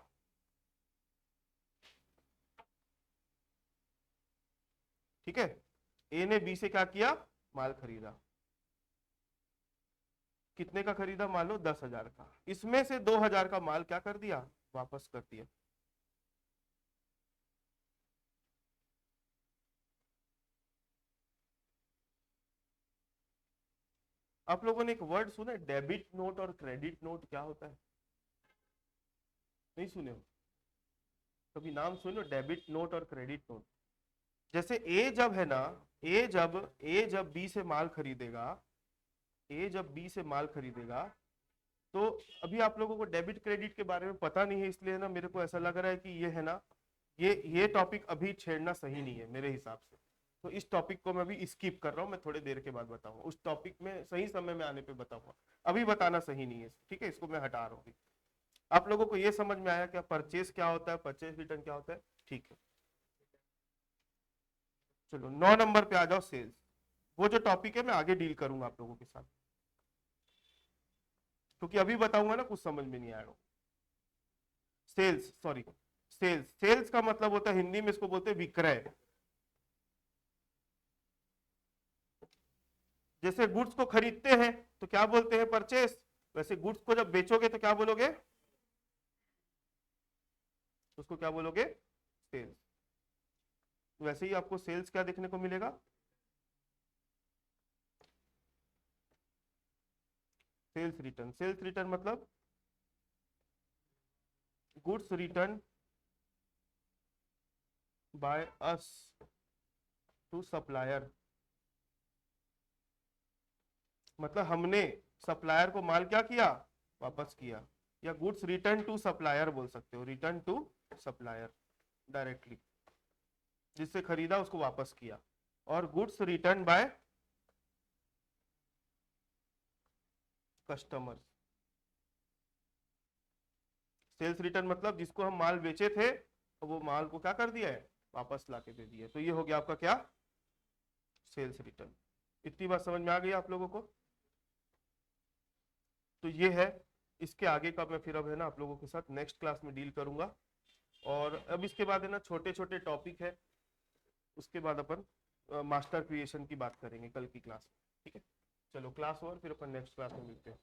ठीक है। ए ने बी से क्या किया, माल खरीदा। कितने का खरीदा, मान लो 10,000 का। इसमें से 2,000 का माल क्या कर दिया, वापस कर दिया। आप लोगों ने एक वर्ड सुना है, डेबिट नोट और क्रेडिट नोट, क्या होता है? नहीं सुने हो? कभी नाम सुनो, डेबिट नोट और क्रेडिट नोट। जैसे ए जब है ना, ए जब बी से माल खरीदेगा, ए जब बी से माल खरीदेगा, तो अभी आप लोगों को डेबिट क्रेडिट के बारे में पता नहीं है, इसलिए ना मेरे को ऐसा लग रहा है कि ये है ना, ये टॉपिक अभी छेड़ना सही नहीं है मेरे हिसाब से। तो इस टॉपिक को मैं अभी स्किप कर रहा हूँ, मैं थोड़ी देर के बाद बताऊंगा। उस टॉपिक में सही समय में आने पे बताऊंगा, अभी बताना सही नहीं है, ठीक है, इसको मैं हटा रहा हूँ। आप लोगों को ये समझ में आया क्या परचेज क्या होता है, परचेज रिटर्न क्या होता है? ठीक है, चलो 9 नंबर पे आ जाओ, सेल्स। वो जो टॉपिक है मैं आगे डील करूंगा आप लोगों के साथ, क्योंकि अभी बताऊंगा ना कुछ समझ में नहीं आएगा। सेल्स, सॉरी, सेल्स, सेल्स का मतलब होता है हिंदी में इसको बोलते हैं विक्रय। जैसे गुड्स को खरीदते हैं तो क्या बोलते हैं? परचेस। वैसे गुड्स को जब बेचोगे तो क्या बोलोगे? उसको क्या बोलोगे? सेल्स। वैसे ही आपको सेल्स क्या देखने को मिलेगा? Sales return. सेल्स रिटर्न मतलब goods return by us to supplier. मतलब हमने सप्लायर को माल क्या किया? वापस किया। या गुड्स रिटर्न टू सप्लायर बोल सकते हो, रिटर्न टू सप्लायर डायरेक्टली, जिससे खरीदा उसको वापस किया। और goods return by customers. Sales return मतलब जिसको हम माल बेचे थे तो वो माल को क्या कर दिया है? वापस ला के दे दिया। तो ये हो गया आपका क्या? Sales return. इतनी बात समझ में आ गई आप लोगों को? तो ये है। इसके आगे का मैं फिर अब है ना आप लोगों के साथ नेक्स्ट क्लास में डील करूंगा। और अब इसके बाद है ना छोटे छोटे टॉपिक है, उसके बाद अपन मास्टर क्रिएशन की बात करेंगे कल की क्लास में, ठीक है? चलो क्लास ओवर, फिर अपन नेक्स्ट क्लास में मिलते हैं।